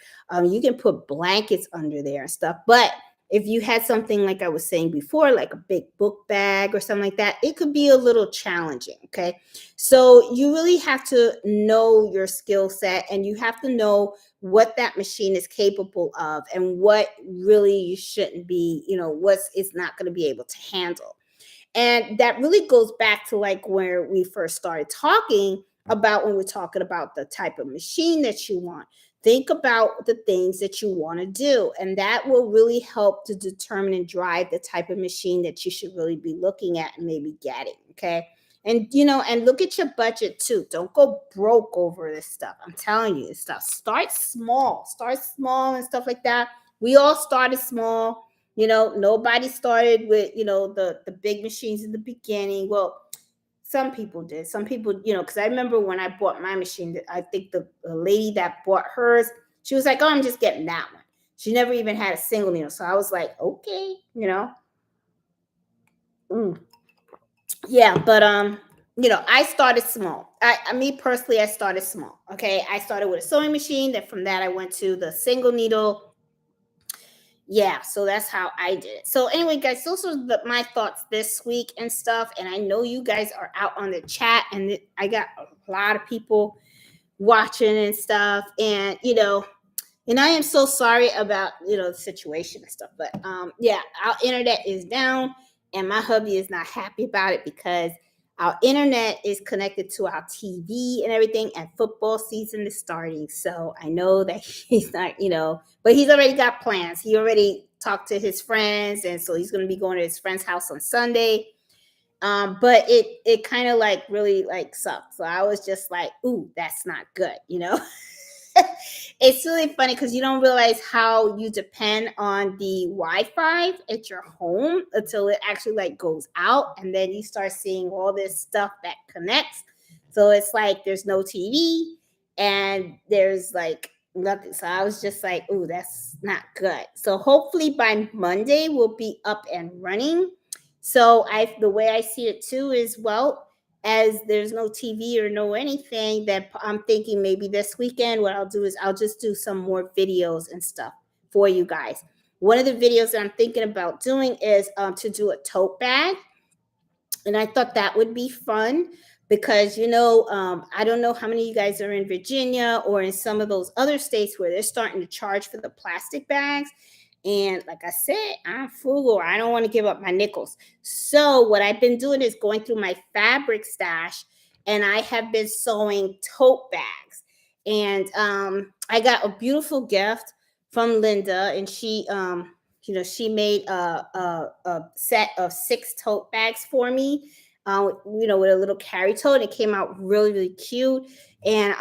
you can put blankets under there and stuff, but if you had something like I was saying before, like a big book bag or something like that, it could be a little challenging. Okay. So you really have to know your skill set, and you have to know what that machine is capable of, and what really you shouldn't be, what's it's not going to be able to handle. And that really goes back to like where we first started talking about, when we're talking about the type of machine that you want. Think about the things that you want to do, and that will really help to determine and drive the type of machine that you should really be looking at and maybe getting. Okay. And and look at your budget too. Don't go broke over this stuff. I'm telling you, this stuff. Start small and stuff like that. We all started small. Nobody started with, the big machines in the beginning. Well, some people did. Some people, because I remember when I bought my machine, I think the lady that bought hers, she was like, "Oh, I'm just getting that one." She never even had a single needle. So I was like, okay, mm, yeah, but I started small. Me personally, I started small. Okay, I started with a sewing machine. Then from that, I went to the single needle. Yeah, so that's how I did it. So anyway, guys, those are my thoughts this week and stuff. And I know you guys are out on the chat, and I got a lot of people watching and stuff. And I am so sorry about the situation and stuff. But yeah, our internet is down, and my hubby is not happy about it because our internet is connected to our TV and everything, and football season is starting. So I know that he's not, but he's already got plans. He already talked to his friends, and so he's going to be going to his friend's house on Sunday. But it kind of like really like sucked. So I was just like, ooh, that's not good. It's really funny because you don't realize how you depend on the Wi-Fi at your home until it actually like goes out, and then you start seeing all this stuff that connects. So it's like there's no TV and there's like nothing. So I was just like, ooh, that's not good. So hopefully by Monday we'll be up and running. So the way I see it too is, well, as there's no TV or no anything, that I'm thinking maybe this weekend what I'll do is I'll just do some more videos and stuff for you guys. One of the videos that I'm thinking about doing is to do a tote bag, and I thought that would be fun because I don't know how many of you guys are in Virginia or in some of those other states where they're starting to charge for the plastic bags. And like I said, I'm frugal. I don't want to give up my nickels. So what I've been doing is going through my fabric stash, and I have been sewing tote bags. And I got a beautiful gift from Linda, and she made a set of 6 tote bags for me, with a little carry tote. It came out really, really cute. And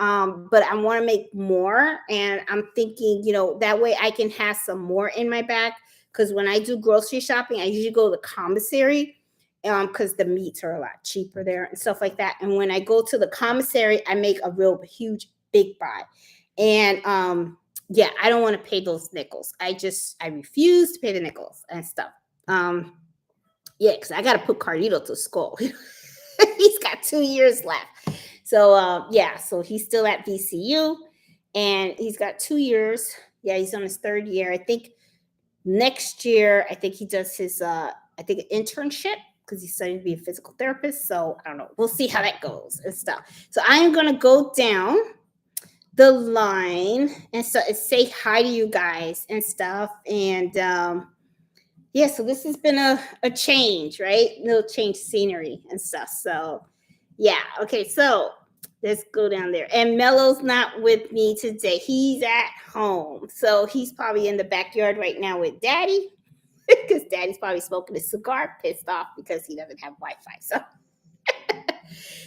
but I want to make more, and I'm thinking, that way I can have some more in my bag, because when I do grocery shopping, I usually go to the commissary, because the meats are a lot cheaper there and stuff like that. And when I go to the commissary, I make a real huge big buy. And yeah, I don't want to pay those nickels. I refuse to pay the nickels and stuff. Yeah, because I got to put Carlito to school. He's got 2 years left. So yeah, so he's still at VCU, and he's got 2 years. Yeah, he's on his 3rd year. I think next year, I think he does his internship, because he's studying to be a physical therapist. So I don't know. We'll see how that goes and stuff. So I am gonna go down the line and so say hi to you guys and stuff. And yeah, so this has been a change, right? Little change scenery and stuff. So yeah, okay, so let's go down there. And Mello's not with me today. He's at home. So he's probably in the backyard right now with Daddy, because Daddy's probably smoking a cigar, pissed off because he doesn't have Wi-Fi.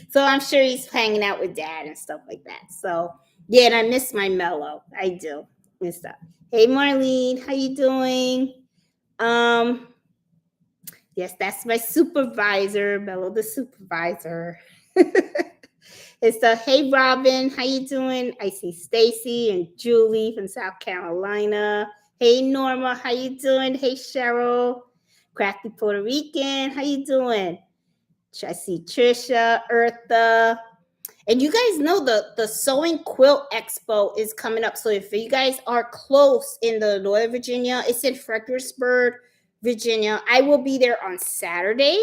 So I'm sure he's hanging out with Dad and stuff like that. So yeah, and I miss my Mello. I do and stuff. Hey Marlene, how you doing? Yes, that's my supervisor, Mello the supervisor. It's hey Robin, how you doing? I see Stacy and Julie from South Carolina. Hey Norma, how you doing? Hey Cheryl, crafty Puerto Rican, how you doing? I see Trisha, Eartha. And you guys know the Sewing Quilt Expo is coming up. So if you guys are close in the Northern Virginia, it's in Fredericksburg, Virginia. I will be there on Saturday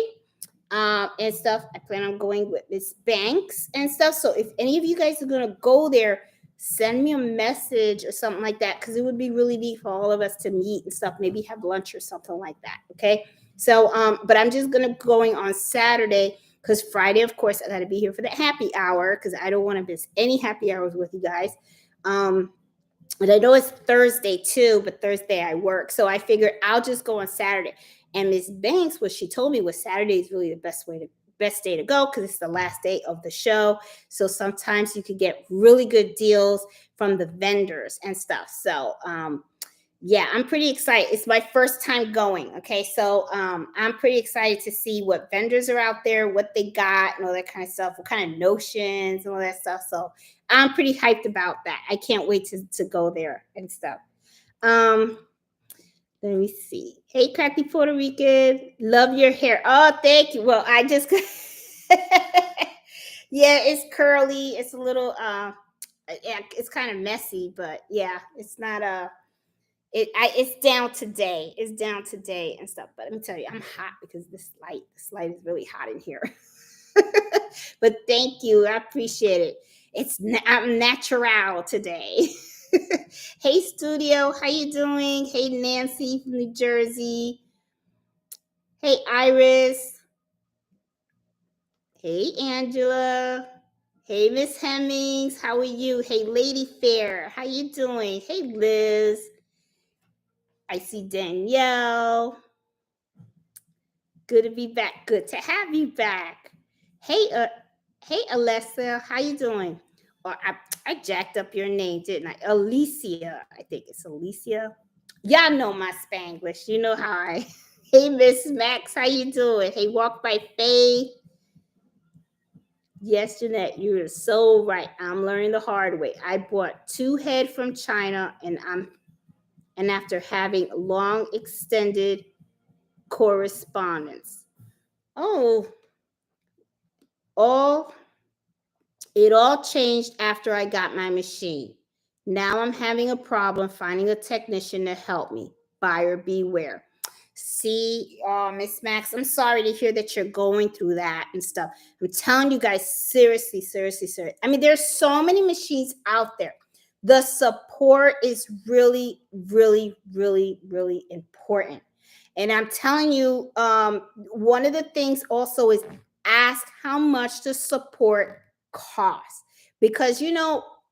and stuff. I plan on going with Miss Banks and stuff. So if any of you guys are going to go there, send me a message or something like that, because it would be really neat for all of us to meet and stuff, maybe have lunch or something like that. Okay. So, but I'm just going on Saturday, because Friday, of course, I got to be here for the happy hour, because I don't want to miss any happy hours with you guys. And I know it's Thursday too, but Thursday I work. So I figured I'll just go on Saturday. And Miss Banks, what she told me was Saturday is really the best day to go, because it's the last day of the show. So sometimes you could get really good deals from the vendors and stuff. So yeah, I'm pretty excited. It's my first time going. Okay. So I'm pretty excited to see what vendors are out there, what they got, and all that kind of stuff, what kind of notions and all that stuff. So I'm pretty hyped about that. I can't wait to go there and stuff. Let me see. Hey, Cracky Puerto Rican, love your hair. Oh, thank you. Well, I just yeah, it's curly. It's a little yeah, it's kind of messy, but yeah, it's not it's down today. It's down today and stuff. But let me tell you, I'm hot because this light is really hot in here. But thank you. I appreciate it. I'm natural today. Hey studio, how you doing? Hey Nancy from New Jersey. Hey Iris. Hey, Angela. Hey, Miss Hemmings. How are you? Hey, Lady Fair. How you doing? Hey, Liz. I see Danielle. Good to be back. Good to have you back. Hey, hey, Alessa. How you doing? Or I jacked up your name, didn't I? Alicia. I think it's Alicia. Y'all know my Spanglish. You know how I. Hey, Miss Max. How you doing? Hey, Walk by Faith. Yes, Jeanette, you're so right. I'm learning the hard way. I bought two head from China, and after having long extended correspondence. Oh, all it all changed after I got my machine. Now I'm having a problem finding a technician to help me. Buyer beware. See, Miss Max, I'm sorry to hear that you're going through that and stuff. I'm telling you guys, seriously, seriously, seriously. I mean, there's so many machines out there. The support is really, really, really, really important. And I'm telling you, one of the things also is ask how much the support costs, because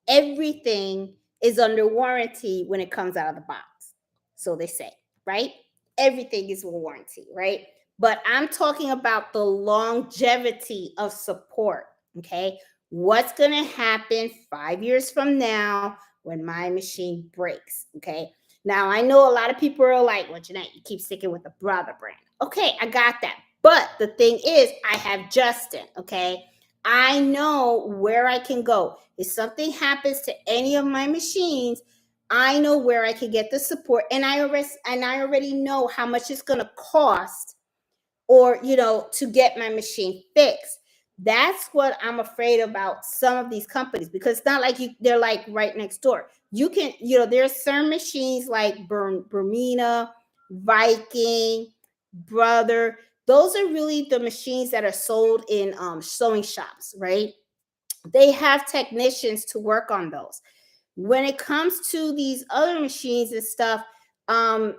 everything is under warranty when it comes out of the box. So they say, right? Everything is a warranty, right? But I'm talking about the longevity of support. Okay. What's going to happen 5 years from now when my machine breaks? Okay. Now, I know a lot of people are like, well, Jeanette, you keep sticking with the Brother brand. Okay, I got that. But the thing is, I have Justin. Okay. I know where I can go. If something happens to any of my machines, I know where I can get the support, and I already know how much it's going to cost, or to get my machine fixed. That's what I'm afraid about some of these companies, because it's not like they're like right next door. You can, there's certain machines like Bermina, Viking, Brother. Those are really the machines that are sold in sewing shops, right? They have technicians to work on those. When it comes to these other machines and stuff, I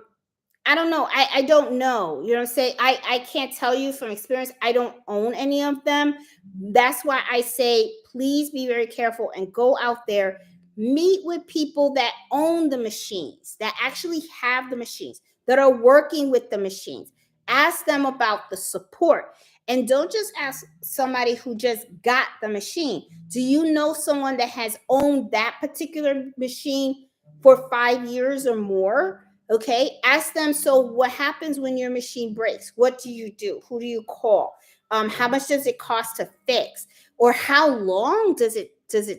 don't know. I don't know. You know what I'm saying? I can't tell you from experience. I don't own any of them. That's why I say, please be very careful and go out there, meet with people that own the machines, that actually have the machines, that are working with the machines. Ask them about the support. And don't just ask somebody who just got the machine. Do you know someone that has owned that particular machine for 5 years or more? Okay, ask them. So what happens when your machine breaks? What do you do? Who do you call? How much does it cost to fix? Or how long does it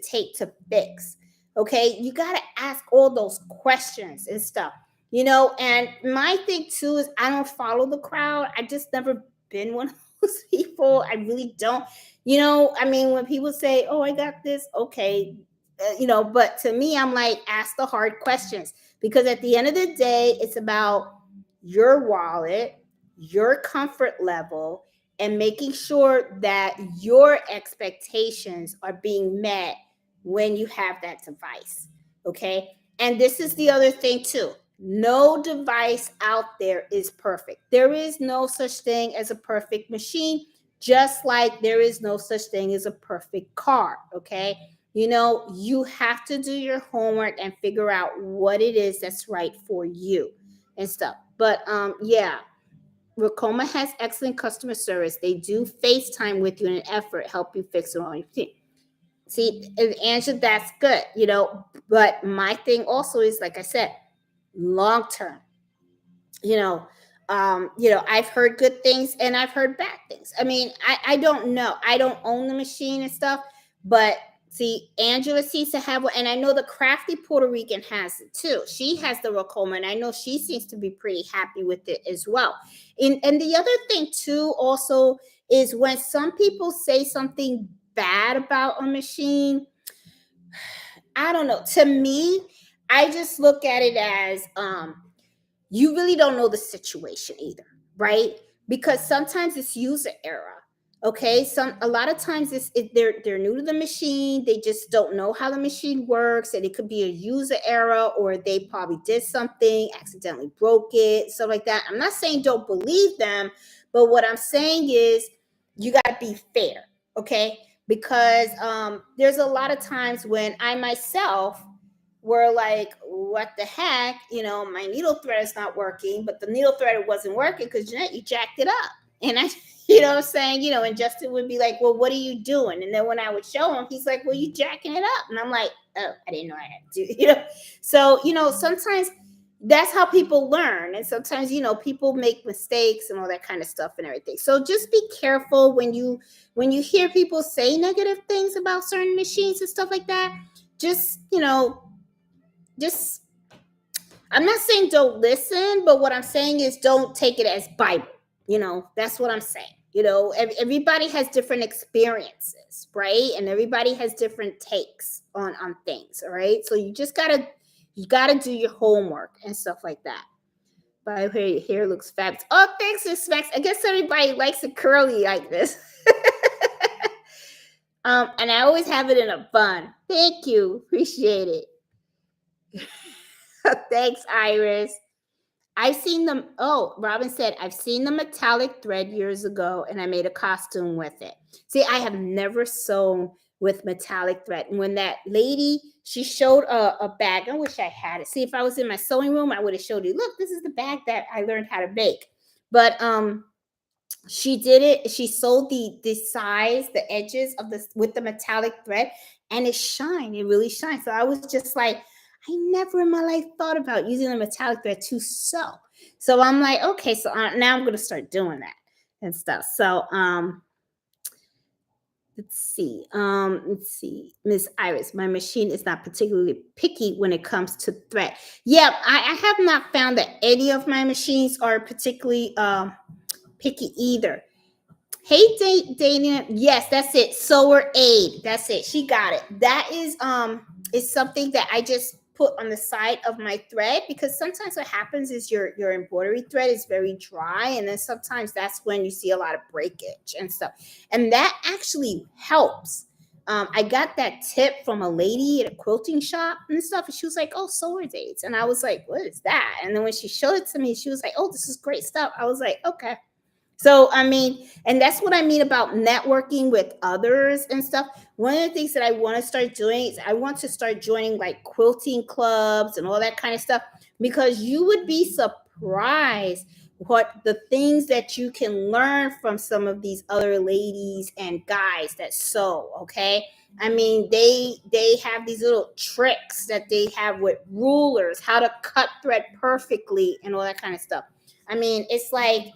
take to fix? Okay, you got to ask all those questions and stuff. And my thing too is, I don't follow the crowd. I just never been one of those people. I really don't. I mean, when people say, oh, I got this, okay, but to me, I'm like, ask the hard questions, because at the end of the day, it's about your wallet, your comfort level, and making sure that your expectations are being met when you have that device. Okay. And this is the other thing, too. No device out there is perfect. There is no such thing as a perfect machine, just like there is no such thing as a perfect car. Okay. You have to do your homework and figure out what it is that's right for you and stuff. But yeah, Racoma has excellent customer service. They do FaceTime with you in an effort help you fix it on your team. See, and Angela, that's good, but my thing also is, like I said, long term. I've heard good things and I've heard bad things. I mean, I don't know. I don't own the machine and stuff, but see, Angela seems to have one, and I know the crafty Puerto Rican has it too. She has the Racoma, and I know she seems to be pretty happy with it as well. And the other thing too, also, is when some people say something bad about a machine, I don't know. To me, I just look at it as you really don't know the situation either, right? Because sometimes it's user error. Okay, a lot of times they're new to the machine. They just don't know how the machine works, and it could be a user error, or they probably did something, accidentally broke it, stuff like that. I'm not saying don't believe them, but what I'm saying is you got to be fair. Okay, because there's a lot of times when I myself were like, what the heck, my needle thread is not working, but the needle thread wasn't working because Jeanette, you jacked it up. And I, what I'm saying, and Justin would be like, well, what are you doing? And then when I would show him, he's like, well, you jacking it up. And I'm like, oh, I didn't know I had to, So, sometimes that's how people learn. And sometimes, people make mistakes and all that kind of stuff and everything. So just be careful when you hear people say negative things about certain machines and stuff like that. Just, just I'm not saying don't listen, but what I'm saying is don't take it as Bible. That's what I'm saying. Everybody has different experiences, right? And everybody has different takes on things, all right? So you gotta do your homework and stuff like that. But your hair looks fabulous. Oh, thanks, Miss Max. I guess everybody likes it curly like this. And I always have it in a bun. Thank you. Appreciate it. Thanks, Iris. I've seen them. Oh, Robin said, I've seen the metallic thread years ago and I made a costume with it. See, I have never sewn with metallic thread. And when that lady, she showed a bag. I wish I had it. See, if I was in my sewing room, I would have showed you, look, this is the bag that I learned how to make. But she did it. She sewed the sides, the edges of this with the metallic thread, and it really shines. So I was just like, I never in my life thought about using the metallic thread to sew. So I'm like, okay, so now I'm going to start doing that and stuff. So let's see, Miss Iris, my machine is not particularly picky when it comes to thread. Yeah, I have not found that any of my machines are particularly picky either. Hey, Dana. Yes, that's it. Sewer aid. That's it. She got it. That is something that I just put on the side of my thread, because sometimes what happens is your embroidery thread is very dry, and then sometimes that's when you see a lot of breakage and stuff. And that actually helps. I got that tip from a lady at a quilting shop and stuff, and she was like, "Oh, sewer aids," and I was like, "What is that?" And then when she showed it to me, she was like, "Oh, this is great stuff." I was like, "Okay." So, I mean, and that's what I mean about networking with others and stuff. One of the things that I want to start doing is I want to start joining like quilting clubs and all that kind of stuff, because you would be surprised what the things that you can learn from some of these other ladies and guys that sew. Okay. I mean, they have these little tricks that they have with rulers, how to cut thread perfectly and all that kind of stuff. I mean, it's like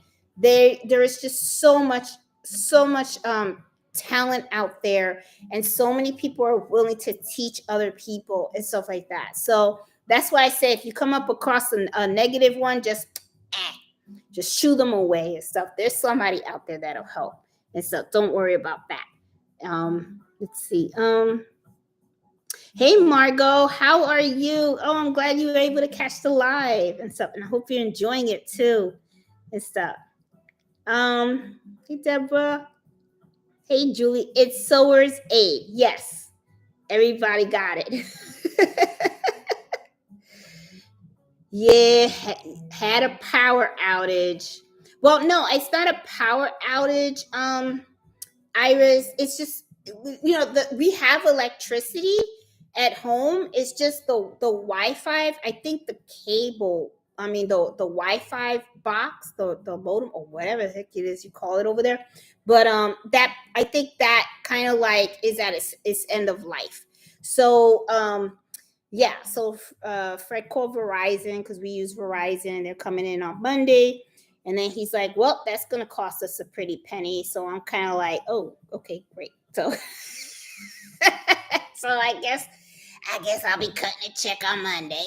there is just so much talent out there, and so many people are willing to teach other people and stuff like that. So that's why I say, if you come up across a negative one, just shoo them away and stuff. There's somebody out there that'll help and stuff. Don't worry about that. Let's see. Hey, Margot, how are you? Oh, I'm glad you were able to catch the live and stuff, and I hope you're enjoying it too and stuff. Hey, Deborah. Hey, Julie. It's Sower's Aid. Yes, everybody got it. Yeah, had a power outage. Well, no, it's not a power outage. Iris, it's just, we have electricity at home. It's just the Wi-Fi. I think the cable. I mean the Wi-Fi box, the modem, or whatever the heck it is you call it over there. But that, I think that kind of like is at its end of life. So yeah. So Fred called Verizon, because we use Verizon. They're coming in on Monday. And then he's like, well, that's going to cost us a pretty penny. So I'm kind of like, oh, okay, great. So, so I guess I'll be cutting a check on Monday.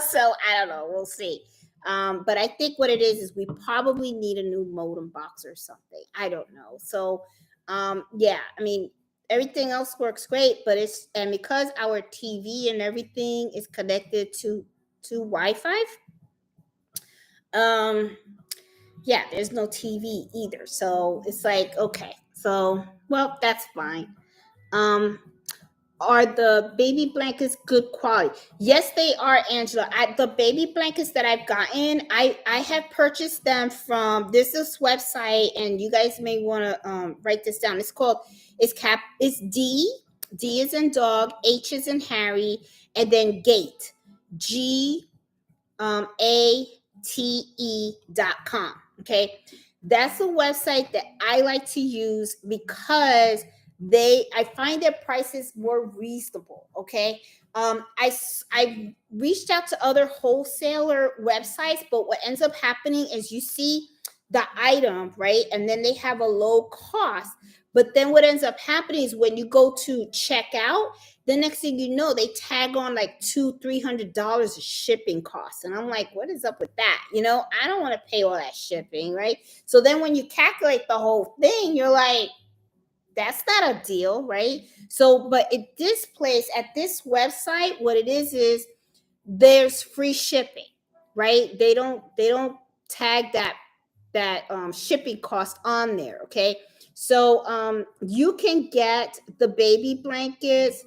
So I don't know. We'll see. But I think what it is we probably need a new modem box or something. I don't know. So, yeah, I mean, everything else works great, but and because our TV and everything is connected to Wi-Fi, yeah, there's no TV either. So it's like, okay, so, well, that's fine. Um, Are the baby blankets good quality? Yes, they are, Angela. The baby blankets that I've gotten, I have purchased them from this website, and you guys may want to write this down. It's called it's D is in dog, H is in Harry, and then Gate, G ate.com. Okay. That's a website that I like to use because I find their prices more reasonable. Okay. I reached out to other wholesaler websites, but what ends up happening is you see the item, right? And then they have a low cost. But then what ends up happening is when you go to check out, the next thing you know, they tag on like $200-300 of shipping costs. And I'm like, what is up with that? I don't want to pay all that shipping, right? So then when you calculate the whole thing, you're like, that's not a deal, right? So, but at this place, at this website, what it is there's free shipping, right? They don't tag that shipping cost on there. Okay. So you can get the baby blankets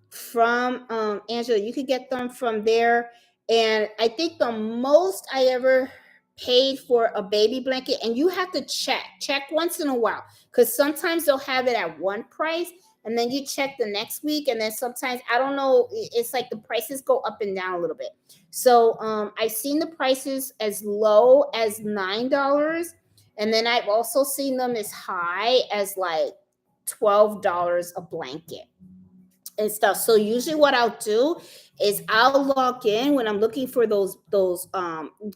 from Angela. You could get them from there. And I think the most I ever paid for a baby blanket, and you have to check once in a while, because sometimes they'll have it at one price, and then you check the next week, and then sometimes, I don't know, it's like the prices go up and down a little bit. So I've seen the prices as low as $9, and then I've also seen them as high as like $12 a blanket and stuff. So usually what I'll do is I'll log in when I'm looking for those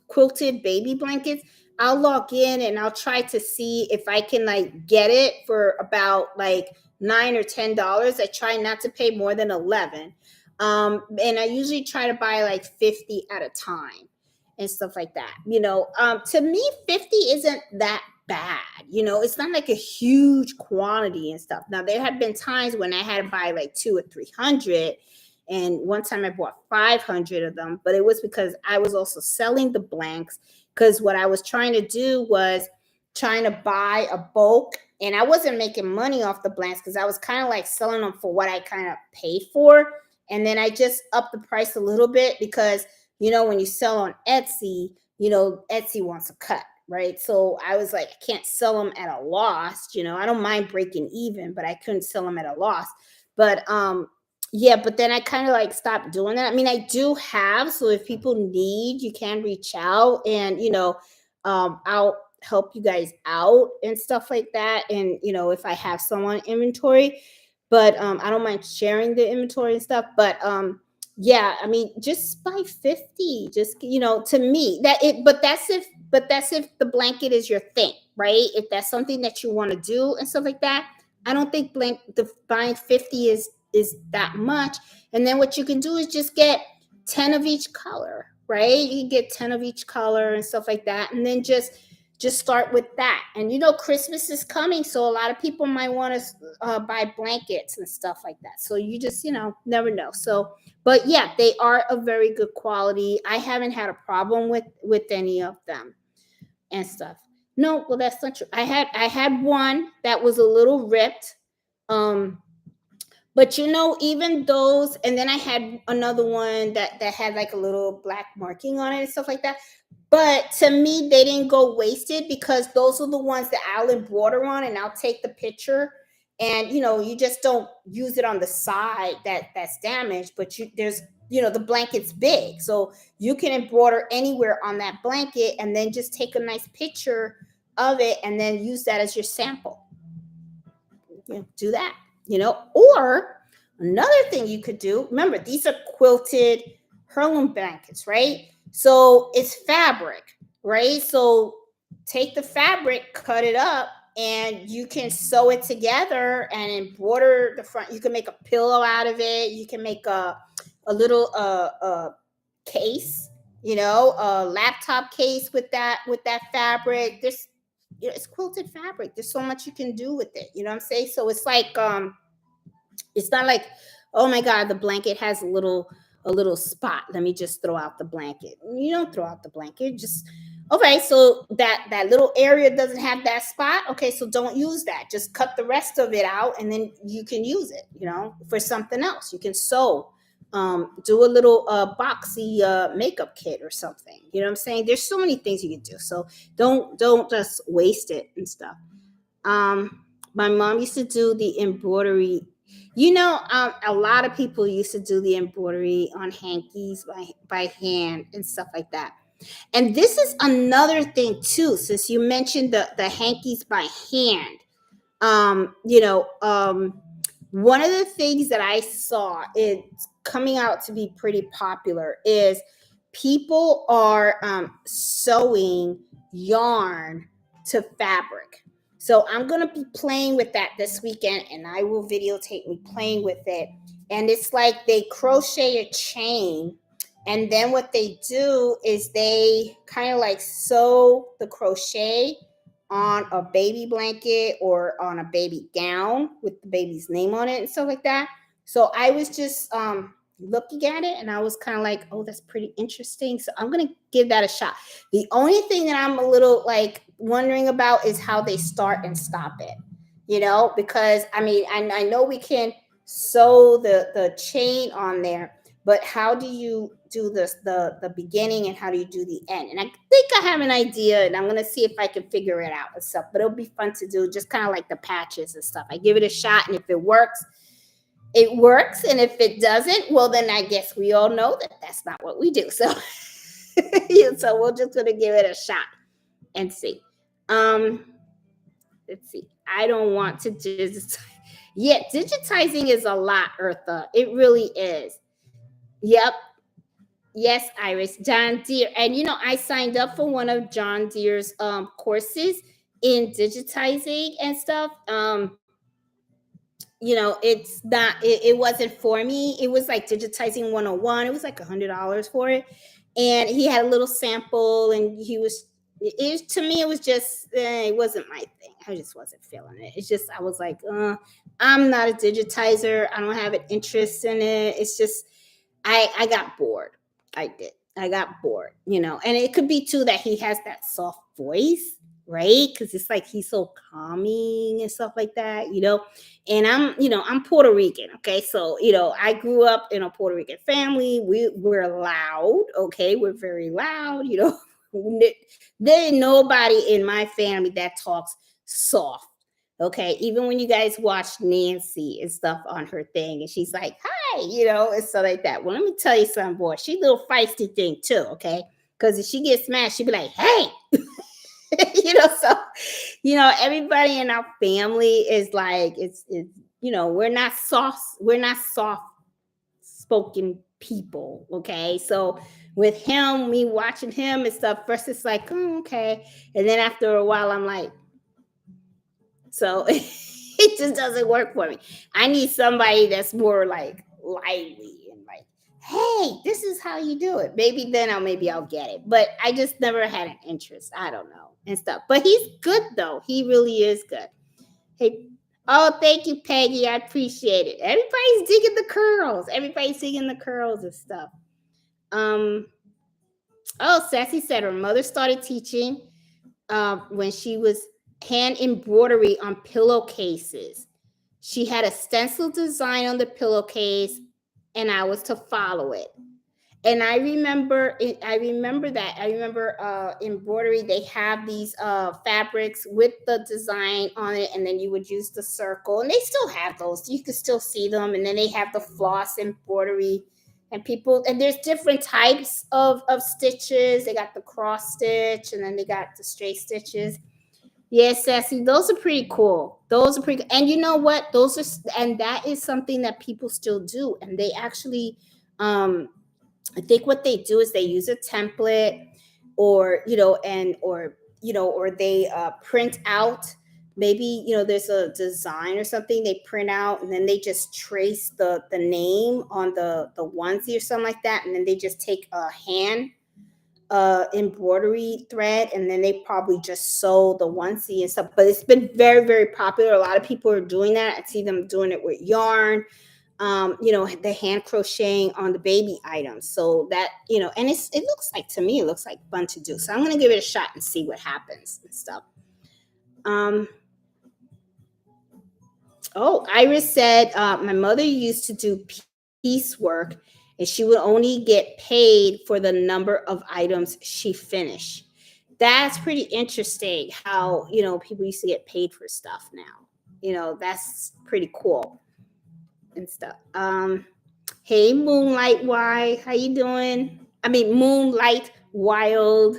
quilted baby blankets. I'll log in and I'll try to see if I can like get it for about like $9 or $10. I try not to pay more than 11. And I usually try to buy like 50 at a time and stuff like that. To me, 50 isn't that bad. It's not like a huge quantity and stuff. Now, there have been times when I had to buy like 200 or 300. And one time I bought 500 of them, but it was because I was also selling the blanks, because what I was trying to do was trying to buy a bulk, and I wasn't making money off the blanks because I was kind of like selling them for what I kind of paid for. And then I just upped the price a little bit because, when you sell on Etsy, Etsy wants a cut, right? So I was like, I can't sell them at a loss. I don't mind breaking even, but I couldn't sell them at a loss. But yeah, but then I kind of like stopped doing that. I mean, I do have, so if people need, you can reach out, and I'll help you guys out and stuff like that. And if I have some on inventory, but I don't mind sharing the inventory and stuff. But yeah, I mean, just buy 50. Just to me, but that's if the blanket is your thing, right? If that's something that you want to do and stuff like that, I don't think the buying 50 is that much. And then what you can do is just get 10 of each color, right? You can get 10 of each color and stuff like that, and then just start with that. And Christmas is coming, so a lot of people might want to buy blankets and stuff like that. So you just never know. So, but yeah, they are of very good quality. I haven't had a problem with any of them and stuff. No, well, that's not true. I had one that was a little ripped. But even those, and then I had another one that had like a little black marking on it and stuff like that. But to me, they didn't go wasted, because those are the ones that I'll embroider on, and I'll take the picture. And you just don't use it on the side that's damaged, but there's the blanket's big, so you can embroider anywhere on that blanket, and then just take a nice picture of it, and then use that as your sample. Do that. Or another thing you could do, remember, these are quilted heirloom blankets, right? So it's fabric, right? So take the fabric, cut it up, and you can sew it together and embroider the front. You can make a pillow out of it. You can make a little case, a laptop case with that fabric. It's quilted fabric. There's so much you can do with it. You know what I'm saying? So it's like it's not like, oh my God, the blanket has a little spot. Let me just throw out the blanket. You don't throw out the blanket. Just Okay, so that little area doesn't have that spot. Okay, so don't use that. Just cut the rest of it out, and then you can use it. For something else. You can sew, do a little boxy makeup kit or something. You know what I'm saying? There's so many things you can do. So don't just waste it and stuff. My mom used to do the embroidery. A lot of people used to do the embroidery on hankies by hand and stuff like that. And this is another thing too, since you mentioned the hankies by hand. One of the things that I saw it's coming out to be pretty popular is people are sewing yarn to fabric. So I'm gonna be playing with that this weekend, and I will videotape me playing with it. And it's like they crochet a chain, and then what they do is they kind of like sew the crochet on a baby blanket or on a baby gown with the baby's name on it and stuff like that. So I was just looking at it, and I was kind of like, oh, that's pretty interesting. So I'm gonna give that a shot. The only thing that I'm a little like wondering about is how they start and stop it. Because I mean, I know we can sew the chain on there, but how do you do this the beginning, and how do you do the end? And I think I have an idea, and I'm gonna see if I can figure it out and stuff. But it'll be fun to do, just kind of like the patches and stuff. I give it a shot, and if it works, it works. And if it doesn't, well, then I guess we all know that that's not what we do. So yeah, so we're just gonna give it a shot and see. um let's see. I don't want to digitize. Yeah, digitizing is a lot, Eartha. It really is. Yep. Yes, Iris. John Deere. And I signed up for one of John Deere's courses in digitizing and stuff. It's not it wasn't for me. It was like digitizing 101. It was like $100 for it. And he had a little sample, and to me it was just it wasn't my thing. I just wasn't feeling it. It's just I was like, I'm not a digitizer. I don't have an interest in it. It's just I got bored. I did. I got bored, and it could be too that he has that soft voice, right? Because it's like he's so calming and stuff like that. And I'm Puerto Rican, okay? So, I grew up in a Puerto Rican family. We're loud, okay? We're very loud. There ain't nobody in my family that talks soft. Okay, even when you guys watch Nancy and stuff on her thing, and she's like, "Hi," and stuff like that. Well, let me tell you something, boy. She's a little feisty thing too. Okay, because if she gets mad, she'd be like, "Hey," So everybody in our family is like, we're not soft spoken people. Okay, so with him, me watching him and stuff, first it's like, oh, okay, and then after a while, I'm like. So it just doesn't work for me. I need somebody that's more like lively and like, hey, this is how you do it. Maybe I'll get it. But I just never had an interest. I don't know and stuff. But he's good though. He really is good. Hey, oh, thank you, Peggy. I appreciate it. Everybody's digging the curls. Everybody's digging the curls and stuff. Um, oh, Sassy said her mother started teaching when she was hand embroidery on pillowcases. She had a stencil design on the pillowcase, and I was to follow it. And I remember it, I remember that. I remember embroidery, they have these fabrics with the design on it, and then you would use the circle. And they still have those. You can still see them. And then they have the floss embroidery. And there's different types of stitches. They got the cross stitch, and then they got the straight stitches. Yes, Sassy, those are pretty cool. Those are pretty, and you know what? And that is something that people still do. And they actually, I think what they do is they use a template, or or they print out. Maybe there's a design or something they print out, and then they just trace the name on the onesie or something like that, and then they just take a hand embroidery thread, and then they probably just sew the onesie and stuff. But it's been very, very popular. A lot of people are doing that. I see them doing it with yarn. the hand crocheting on the baby items. So that, and it looks like, to me, it looks like fun to do. So I'm going to give it a shot and see what happens and stuff. Oh, Iris said, my mother used to do piecework and she would only get paid for the number of items she finished. That's pretty interesting how, people used to get paid for stuff now. That's pretty cool and stuff. Hey, Moonlight Y, how you doing? I mean, Moonlight Wild,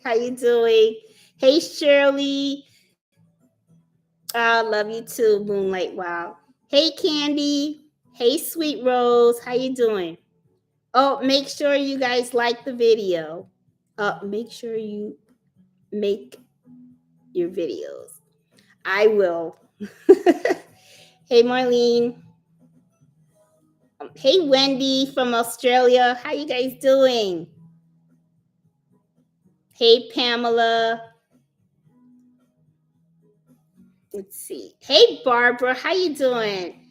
how you doing? Hey, Shirley, I love you too, Moonlight Wild. Hey, Candy. Hey, Sweet Rose, how you doing? Oh, make sure you guys like the video. Make sure you make your videos. I will. Hey, Marlene. Hey, Wendy from Australia. How you guys doing? Hey, Pamela. Let's see. Hey, Barbara. How you doing?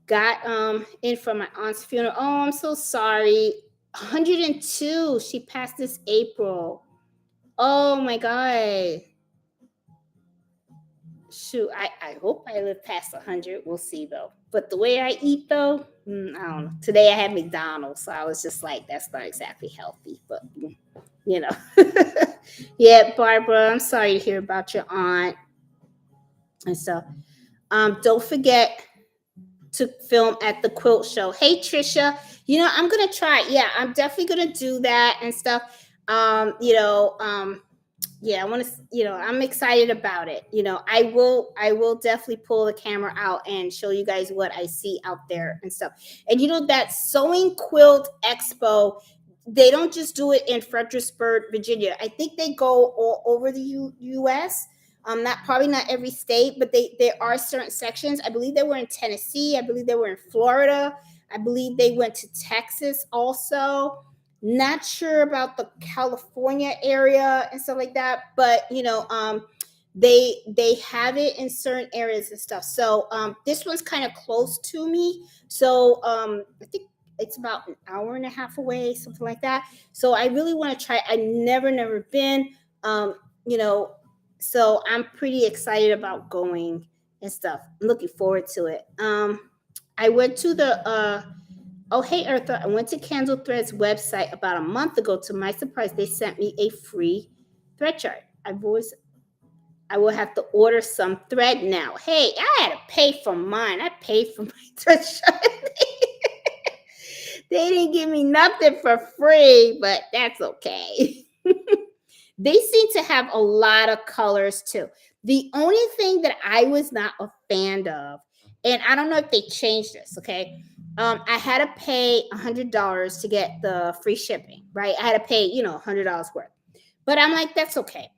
Got in for my aunt's funeral. Oh, I'm so sorry. 102. She passed this April. Oh my God. Shoot, I hope I live past 100. We'll see though. But the way I eat though, I don't know. Today I had McDonald's, so I was just like, that's not exactly healthy. But you know, yeah, Barbara, I'm sorry to hear about your aunt. And so, don't forget to film at the quilt show. Hey, Trisha, I'm gonna try. Yeah, I'm definitely gonna do that and stuff. Yeah, I want to, I'm excited about it. I will definitely pull the camera out and show you guys what I see out there and stuff. And that sewing quilt expo, they don't just do it in Fredericksburg, Virginia. I think they go all over the US. Not probably not every state, but there are certain sections. I believe they were in Tennessee. I believe they were in Florida. I believe they went to Texas also. Not sure about the California area and stuff like that, but they have it in certain areas and stuff. So this one's kind of close to me. So I think it's about an hour and a half away, something like that. So I really want to try. I never been. You know, so I'm pretty excited about going and stuff. I'm looking forward to it. I went to the oh, hey, Eartha, I went to Candle Thread's website about a month ago. To my surprise, they sent me a free thread chart. I will have to order some thread now. Hey, I had to pay for mine. I paid for my thread chart. They didn't give me nothing for free, but that's okay. They seem to have a lot of colors too. The only thing that I was not a fan of, and I don't know if they changed this, okay? I had to pay $100 to get the free shipping, right? I had to pay, $100 worth. But I'm like, that's okay.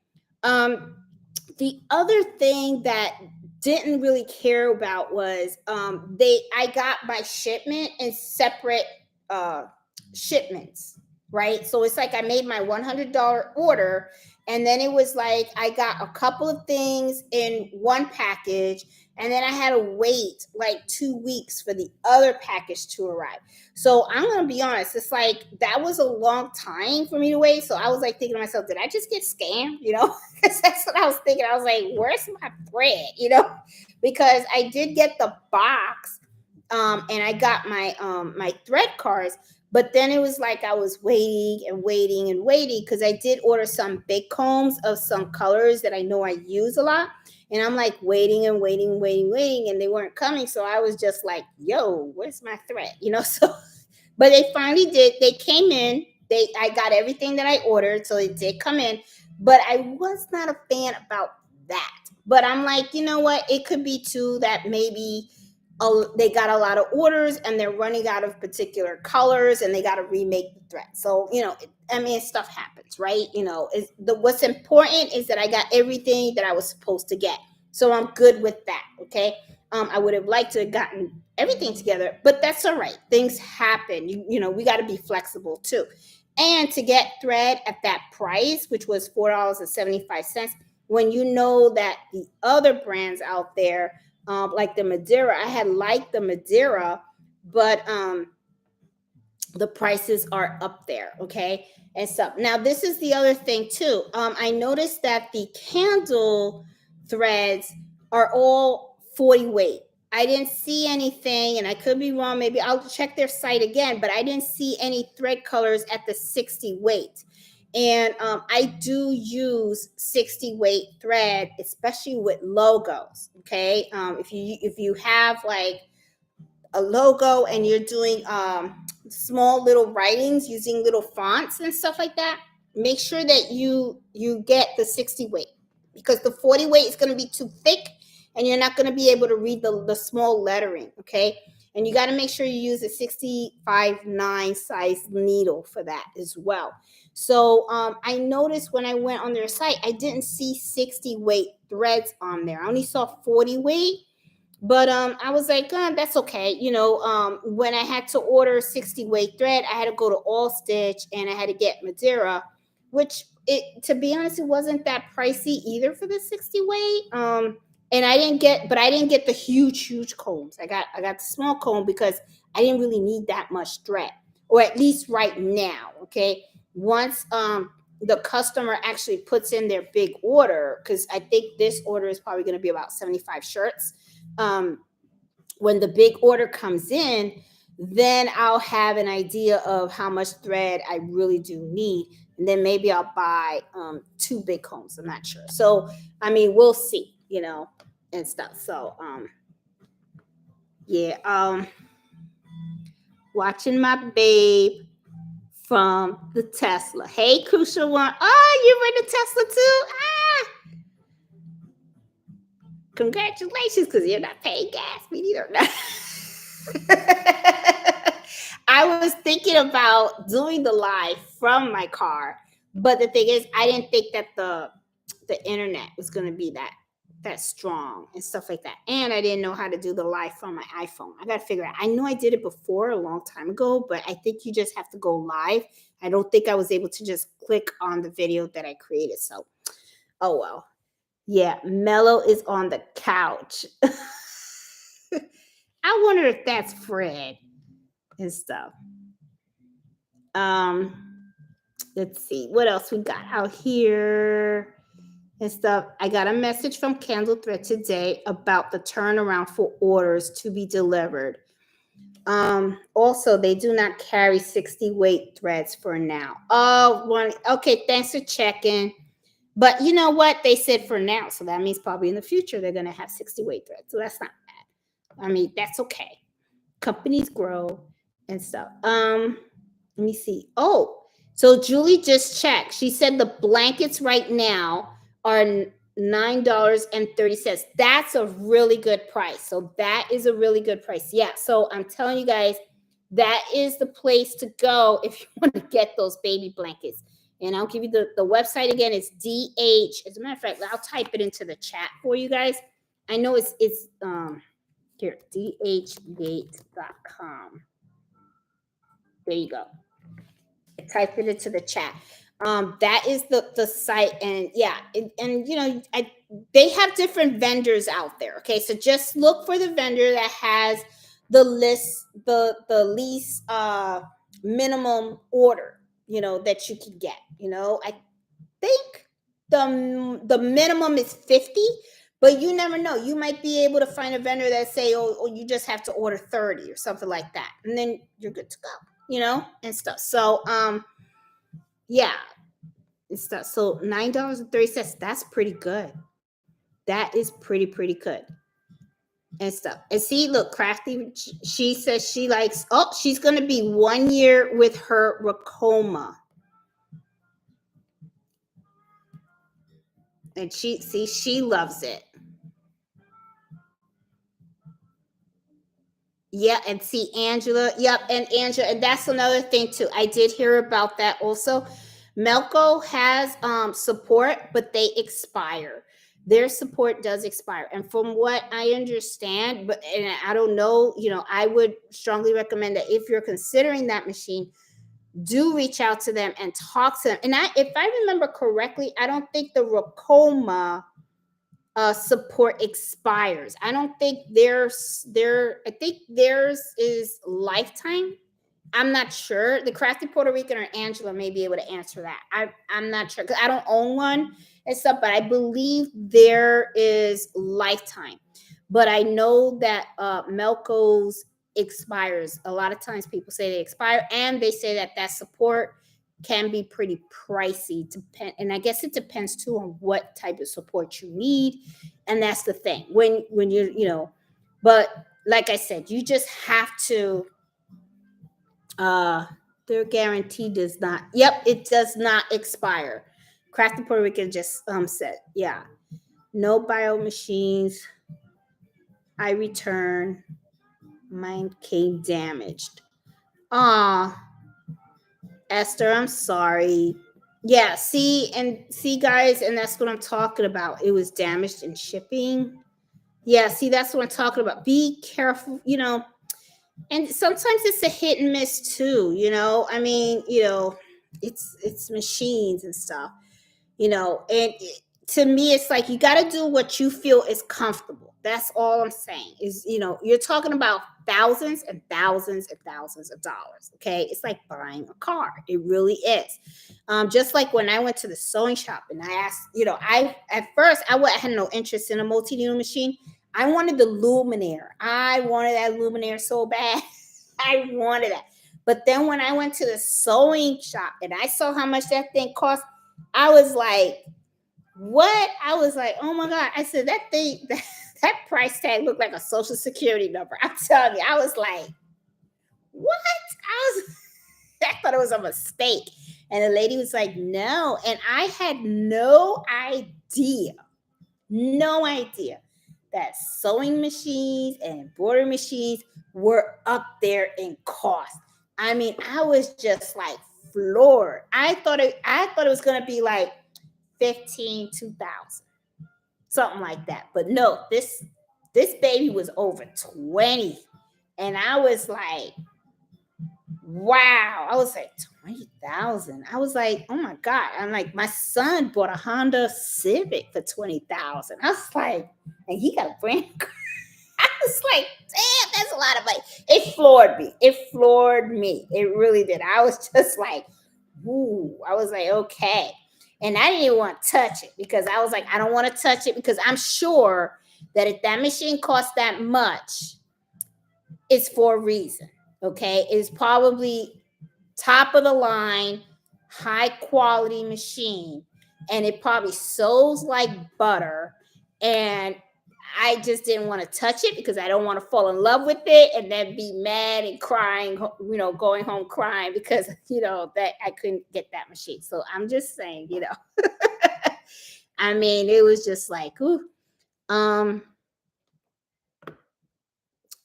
The other thing that didn't really care about was I got my shipment in separate shipments, right? So it's like I made my $100 order, and then it was like I got a couple of things in one package, and then I had to wait like 2 weeks for the other package to arrive. So I'm gonna be honest, it's like that was a long time for me to wait. So I was like thinking to myself, did I just get scammed? Because that's what I was thinking. I was like, where's my thread? Because I did get the box, and I got my thread cards. But then it was like I was waiting and waiting and waiting because I did order some big combs of some colors that I know I use a lot. And I'm like waiting and waiting, and they weren't coming. So I was just like, yo, where's my thread? So, but they finally did. They came in. I got everything that I ordered. So it did come in. But I was not a fan about that. But I'm like, you know what? It could be too that maybe they got a lot of orders and they're running out of particular colors and they got to remake the thread. So, stuff happens, right? What's important is that I got everything that I was supposed to get. So I'm good with that. Okay. I would have liked to have gotten everything together, but that's all right. Things happen. We got to be flexible too. And to get thread at that price, which was $4.75, when you know that the other brands out there like the Madeira. I had liked the Madeira, but the prices are up there, okay, and stuff. Now this is the other thing too. I noticed that the candle threads are all 40 weight. I didn't see anything, and I could be wrong, maybe I'll check their site again, but I didn't see any thread colors at the 60 weight. And I do use 60 weight thread, especially with logos, okay. If you have like a logo and you're doing small little writings using little fonts and stuff like that, make sure that you get the 60 weight, because the 40 weight is going to be too thick and you're not going to be able to read the small lettering, okay. And you got to make sure you use a 65/9 size needle for that as well. So I noticed when I went on their site, I didn't see 60 weight threads on there. I only saw 40 weight, but I was like, that's okay. When I had to order 60 weight thread, I had to go to All Stitch and I had to get Madeira, which, it to be honest, it wasn't that pricey either for the 60 weight. And I didn't get the huge combs. I got the small comb because I didn't really need that much thread, or at least right now. Okay, once the customer actually puts in their big order, because I think this order is probably going to be about 75 shirts. um, when the big order comes in, then I'll have an idea of how much thread I really do need. And then maybe I'll buy two big combs. I'm not sure. So, I mean, we'll see, and stuff. So, yeah, watching my babe from the Tesla. Hey, Crucial One. Oh, you in the Tesla too? Ah, congratulations, because you're not paying gas. Me neither. I was thinking about doing the live from my car, but the thing is, I didn't think that the internet was going to be that strong and stuff like that, and I didn't know how to do the live from my iPhone. I got to figure out. I know I did it before a long time ago, but I think you just have to go live. I don't think I was able to just click on the video that I created. So, oh well. Yeah, Mello is on the couch. I wonder if that's Fred and stuff. Um, let's see what else we got out here and stuff. I got a message from Candle Thread today about the turnaround for orders to be delivered. Also, they do not carry 60 weight threads for now. Oh, one. Okay, thanks for checking. But you know what? They said for now, so that means probably in the future they're gonna have 60 weight threads. So that's not bad. I mean, that's okay. Companies grow and stuff. Let me see. Oh, so Julie just checked. She said the blankets right now are $9.30. That's a really good price. So that is a really good price. Yeah. So I'm telling you guys, that is the place to go if you want to get those baby blankets. And I'll give you the website again. It's DH. As a matter of fact, I'll type it into the chat for you guys. I know it's here, dhgate.com. There you go. I typed it into the chat. That is the site, and yeah, and they have different vendors out there. Okay, so just look for the vendor that has the list, the least minimum order, that you can get. I think the minimum is 50, but you never know. You might be able to find a vendor that say, oh, you just have to order 30 or something like that, and then you're good to go, and stuff. So yeah, and stuff. So $9.30, that's pretty good. That is pretty good and stuff. And see, look, Crafty, she says she likes, she's gonna be 1 year with her Racoma. And she loves it. Yeah, and see Angela. Yep, and Angela, and that's another thing too. I did hear about that also. Melco has support, but they expire. Their support does expire. And from what I understand, and I don't know, I would strongly recommend that if you're considering that machine, do reach out to them and talk to them. And if I remember correctly, I don't think the Racoma support expires. I don't think I think theirs is lifetime. I'm not sure. The Crafty Puerto Rican or Angela may be able to answer that. I'm not sure because I don't own one and stuff, but I believe there is lifetime. But I know that Melco's expires. A lot of times people say they expire, and they say that support can be pretty pricey. And I guess it depends too on what type of support you need, and that's the thing when you're. But like I said, you just have to uh, their guarantee does not. Yep, it does not expire. Crafty Puerto Rican just said, yeah, no bio machines. I return. Mine came damaged. Ah, Esther, I'm sorry. Yeah, see, guys, and that's what I'm talking about. It was damaged in shipping. Yeah, see, that's what I'm talking about. Be careful, and sometimes it's a hit and miss too. I mean, it's machines and stuff. And to me, it's like you got to do what you feel is comfortable. That's all I'm saying. Is you're talking about thousands and thousands and thousands of dollars. Okay, it's like buying a car. It really is. Just like when I went to the sewing shop and I asked, I at first I had no interest in a multi needle machine. I wanted the Luminaire. I wanted that Luminaire so bad. I wanted that. But then when I went to the sewing shop and I saw how much that thing cost, I was like, what? I was like, oh my God. I said, that thing, that price tag looked like a social security number. I'm telling you, I was like, what? I thought it was a mistake. And the lady was like, no. And I had no idea that sewing machines and embroidery machines were up there in cost. I mean, I was just like floored. I thought it was gonna be like 15, 2,000, something like that. But no, this baby was over 20. And I was like, wow. I was like, 20,000. I was like, oh my God. I'm like, my son bought a Honda Civic for 20,000. I was like, and he got a brand new car. I was like, damn, that's a lot of money. It floored me. It really did. I was just like, ooh. I was like, okay. And I didn't even want to touch it because I was like, I don't want to touch it because I'm sure that if that machine costs that much, it's for a reason. Okay. It's probably top of the line, high quality machine. And it probably sews like butter. And I just didn't want to touch it because I don't want to fall in love with it and then be mad and crying, going home crying because, that I couldn't get that machine. So I'm just saying, I mean, it was just like, ooh.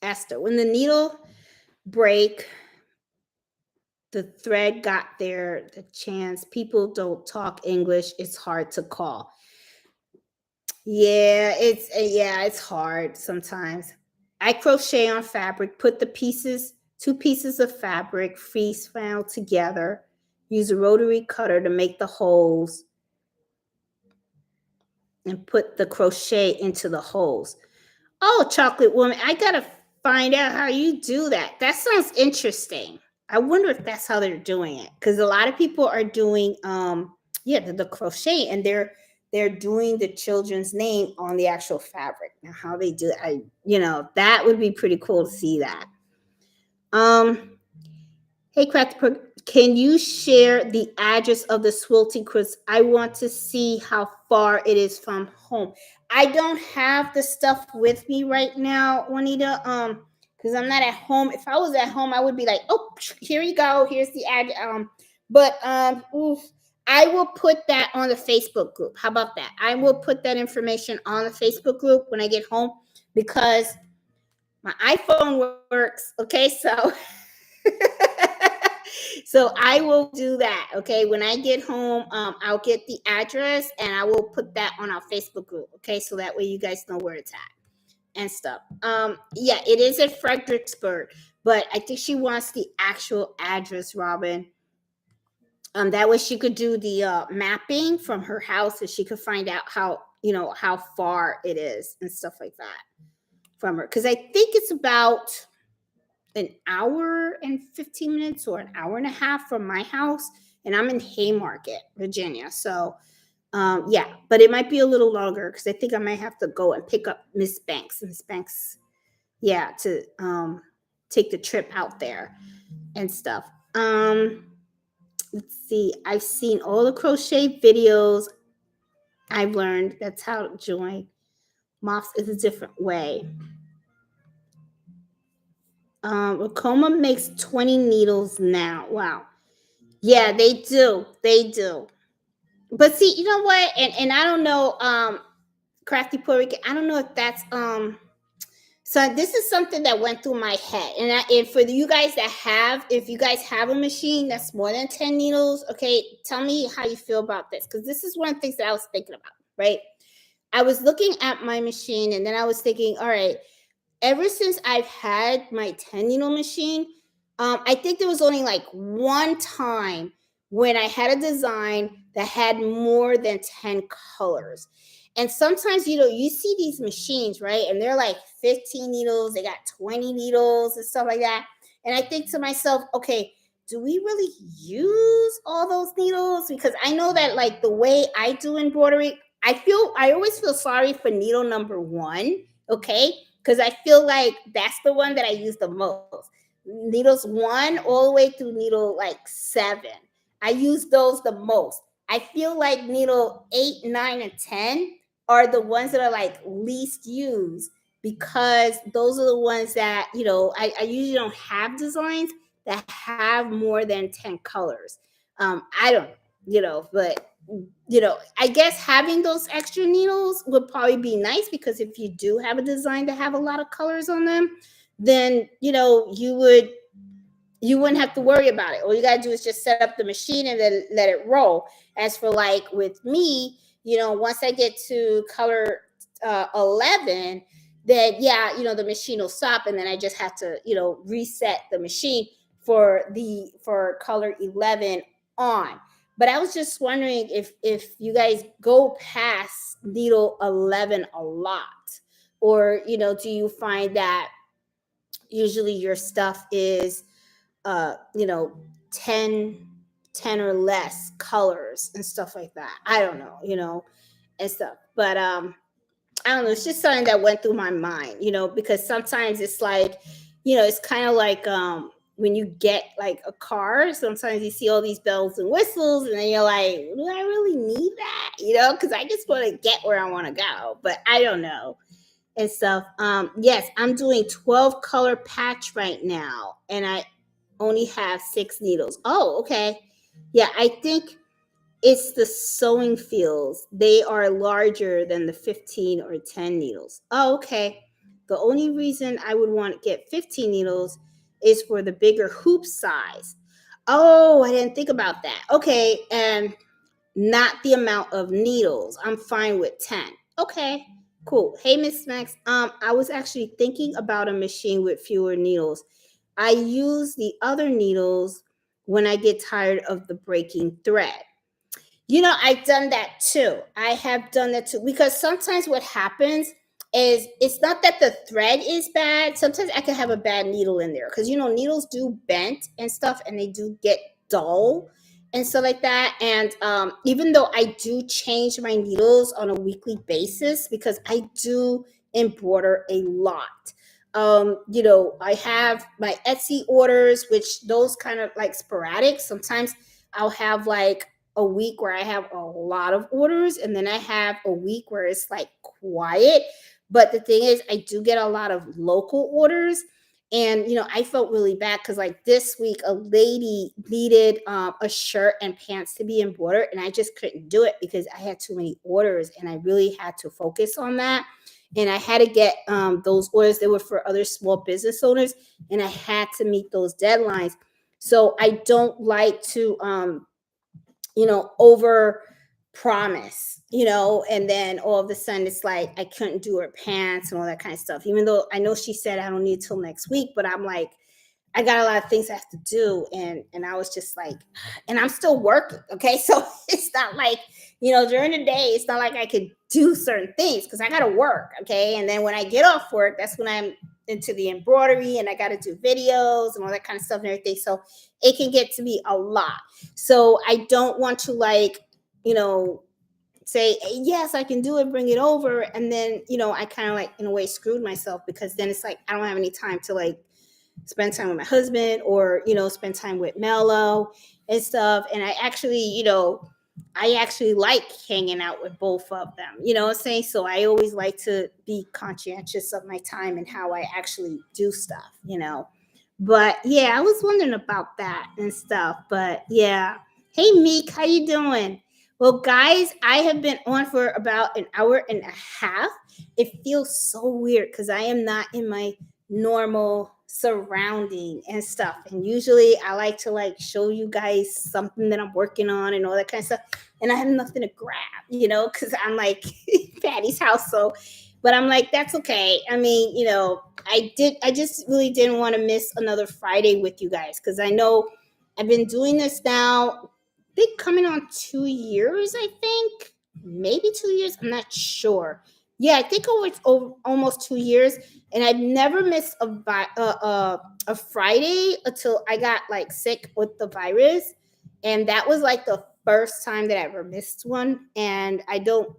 Esther, when the needle break, the thread got there, the chance, people don't talk English, it's hard to call. Yeah, it's hard sometimes. I crochet on fabric, put the two pieces of fabric freeze found together, use a rotary cutter to make the holes and put the crochet into the holes. Oh, chocolate woman, I gotta find out how you do that. That sounds interesting. I wonder if that's how they're doing it because a lot of people are doing the crochet and they're doing the children's name on the actual fabric. Now how they do it, that would be pretty cool to see that. Hey, Craft, can you share the address of the Swilty Crisp? I want to see how far it is from home. I don't have the stuff with me right now, Juanita. Because I'm not at home. If I was at home, I would be like, oh, here you go. Here's the address. But I will put that on the Facebook group. How about that? I will put that information on the Facebook group when I get home because my iPhone works. Okay, so so I will do that. Okay, when I get home, I'll get the address and I will put that on our Facebook group. Okay, so that way you guys know where it's at and stuff. Yeah, it is at Fredericksburg, but I think she wants the actual address, Robin. That way she could do the mapping from her house and she could find out how how far it is and stuff like that from her. Because I think it's about an hour and 15 minutes or an hour and a half from my house. And I'm in Haymarket, Virginia. So, yeah, but it might be a little longer because I think I might have to go and pick up Miss Banks. Miss Banks, yeah, to take the trip out there and stuff. Let's see. I've seen all the crochet videos. I've learned that's how to join moths is a different way. Racoma makes 20 needles now. Wow. Yeah, they do. They do. But see, you know what? And I don't know, Crafty Puerto Rican. I don't know if that's so this is something that went through my head. And for you guys that have, if you guys have a machine that's more than 10 needles, okay, tell me how you feel about this. Because this is one of the things that I was thinking about, right? I was looking at my machine and then I was thinking, all right, ever since I've had my 10 needle machine, I think there was only like one time when I had a design that had more than 10 colors. And sometimes, you see these machines, right? And they're like 15 needles, they got 20 needles and stuff like that. And I think to myself, okay, do we really use all those needles? Because I know that, like, the way I do embroidery, I always feel sorry for needle number one, okay? Because I feel like that's the one that I use the most. Needles one all the way through needle like seven. I use those the most. I feel like needle 8, 9, and 10 are the ones that are like least used because those are the ones that, I usually don't have designs that have more than 10 colors. I don't, but I guess having those extra needles would probably be nice because if you do have a design that have a lot of colors on them, then you wouldn't have to worry about it. All you gotta do is just set up the machine and then let it roll. As for like with me, once I get to color 11, then yeah, the machine will stop, and then I just have to reset the machine for color 11 on. But I was just wondering if you guys go past needle 11 a lot, or do you find that usually your stuff is uh you know 10 10 or less colors and stuff like that. I don't know, and stuff. But I don't know, it's just something that went through my mind, because sometimes it's like, it's kind of like when you get like a car, sometimes you see all these bells and whistles and then you're like, do I really need that? Because I just want to get where I want to go, but I don't know and stuff. Yes, I'm doing 12 color patch right now, and I only have 6 needles. Oh, okay. Yeah, I think it's the sewing fields. They are larger than the 15 or 10 needles. Oh, okay. The only reason I would want to get 15 needles is for the bigger hoop size. Oh, I didn't think about that. Okay, and not the amount of needles. I'm fine with 10. Okay, cool. Hey, Miss Max. I was actually thinking about a machine with fewer needles. I use the other needles when I get tired of the breaking thread. I've done that too. I have done that too. Because sometimes what happens is it's not that the thread is bad. Sometimes I can have a bad needle in there because, needles do bend and stuff and they do get dull and stuff like that. And even though I do change my needles on a weekly basis because I do embroider a lot. I have my Etsy orders, which those kind of like sporadic. Sometimes I'll have like a week where I have a lot of orders, and then I have a week where it's like quiet. But the thing is, I do get a lot of local orders. And, I felt really bad because, like, this week, a lady needed a shirt and pants to be embroidered, and I just couldn't do it because I had too many orders, and I really had to focus on that. And I had to get those orders that were for other small business owners, and I had to meet those deadlines. So I don't like to over promise, and then all of a sudden it's like I couldn't do her pants and all that kind of stuff. Even though I know she said I don't need till next week, but I'm like, I got a lot of things I have to do, and I was just like, and I'm still working, okay? So it's not like, during the day, it's not like I could do certain things because I got to work, okay? And then when I get off work, that's when I'm into the embroidery and I got to do videos and all that kind of stuff and everything. So it can get to be a lot. So I don't want to, like, you know, say, yes, I can do it, bring it over. And then, I kind of, like, in a way, screwed myself, because then it's like I don't have any time to, like, spend time with my husband, or spend time with Mello and stuff. And I actually like hanging out with both of them, what I'm saying? So I always like to be conscientious of my time and how I actually do stuff. But yeah, I was wondering about that and stuff. But yeah. Hey Meek, how you doing? Well, guys, I have been on for about an hour and a half. It feels so weird because I am not in my normal surrounding and stuff. And usually I like to, like, show you guys something that I'm working on and all that kind of stuff. And I have nothing to grab, because I'm like Patty's house. So, but I'm like, that's okay. I mean, I just really didn't want to miss another Friday with you guys, because I know I've been doing this now, I think coming on 2 years, I think. Maybe 2 years. I'm not sure. Yeah, I think over almost 2 years, and I've never missed a Friday until I got, like, sick with the virus, and that was like the first time that I ever missed one, and I don't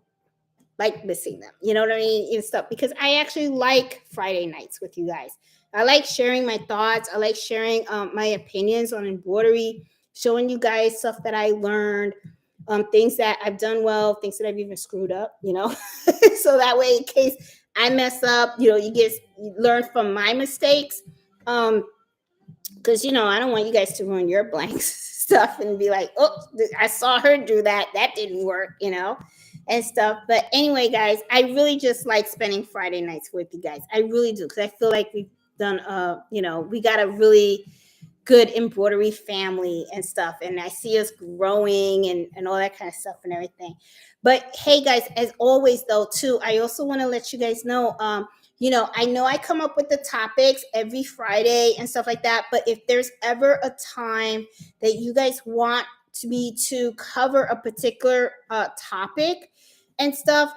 like missing them. You know what I mean? And stuff, because I actually like Friday nights with you guys. I like sharing my thoughts. I like sharing my opinions on embroidery, showing you guys stuff that I learned, things that I've done well, things that I've even screwed up. So that way, in case I mess up, you learn from my mistakes. Because I don't want you guys to ruin your blanks stuff and be like, oh, I saw her do that, that didn't work, and stuff. But anyway, guys, I really just like spending Friday nights with you guys. I really do, because I feel like we've done we got a really good embroidery family and stuff, and I see us growing and all that kind of stuff and everything. But hey, guys, as always, though, too, I also want to let you guys know, I know I come up with the topics every Friday and stuff like that, but if there's ever a time that you guys want me to cover a particular topic and stuff,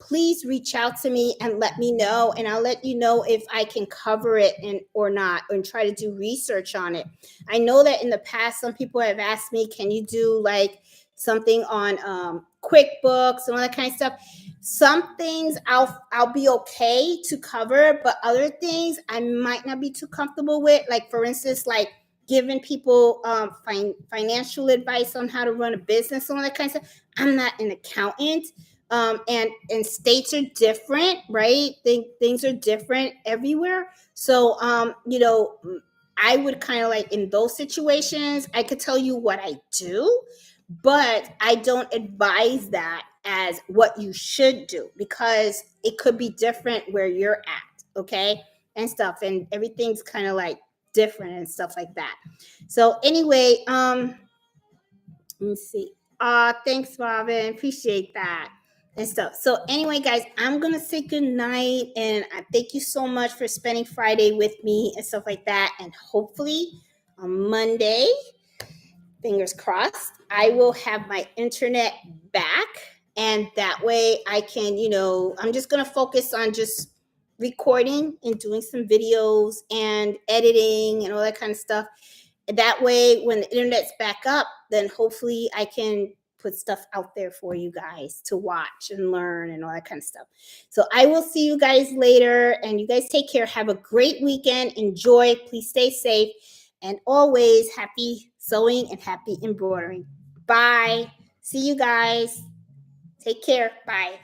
please reach out to me and let me know, and I'll let you know if I can cover it or not, and try to do research on it. I know that in the past, some people have asked me, can you do, like, something on QuickBooks and all that kind of stuff? Some things I'll be okay to cover, but other things I might not be too comfortable with. Like, for instance, like giving people financial advice on how to run a business and all that kind of stuff. I'm not an accountant. And states are different, right? Things are different everywhere. So I would kind of, like, in those situations, I could tell you what I do, but I don't advise that as what you should do, because it could be different where you're at, okay, and stuff, and everything's kind of, like, different and stuff like that. So anyway, let me see. Thanks, Robin. Appreciate that and stuff. So anyway, guys, I'm gonna say good night, and I thank you so much for spending Friday with me and stuff like that. And hopefully on Monday, fingers crossed, I will have my internet back, and that way I can, I'm just gonna focus on just recording and doing some videos and editing and all that kind of stuff. That way, when the internet's back up, then hopefully I can put stuff out there for you guys to watch and learn and all that kind of stuff. So I will see you guys later, and you guys take care. Have a great weekend. Enjoy. Please stay safe, and always happy sewing and happy embroidering. Bye. See you guys. Take care. Bye.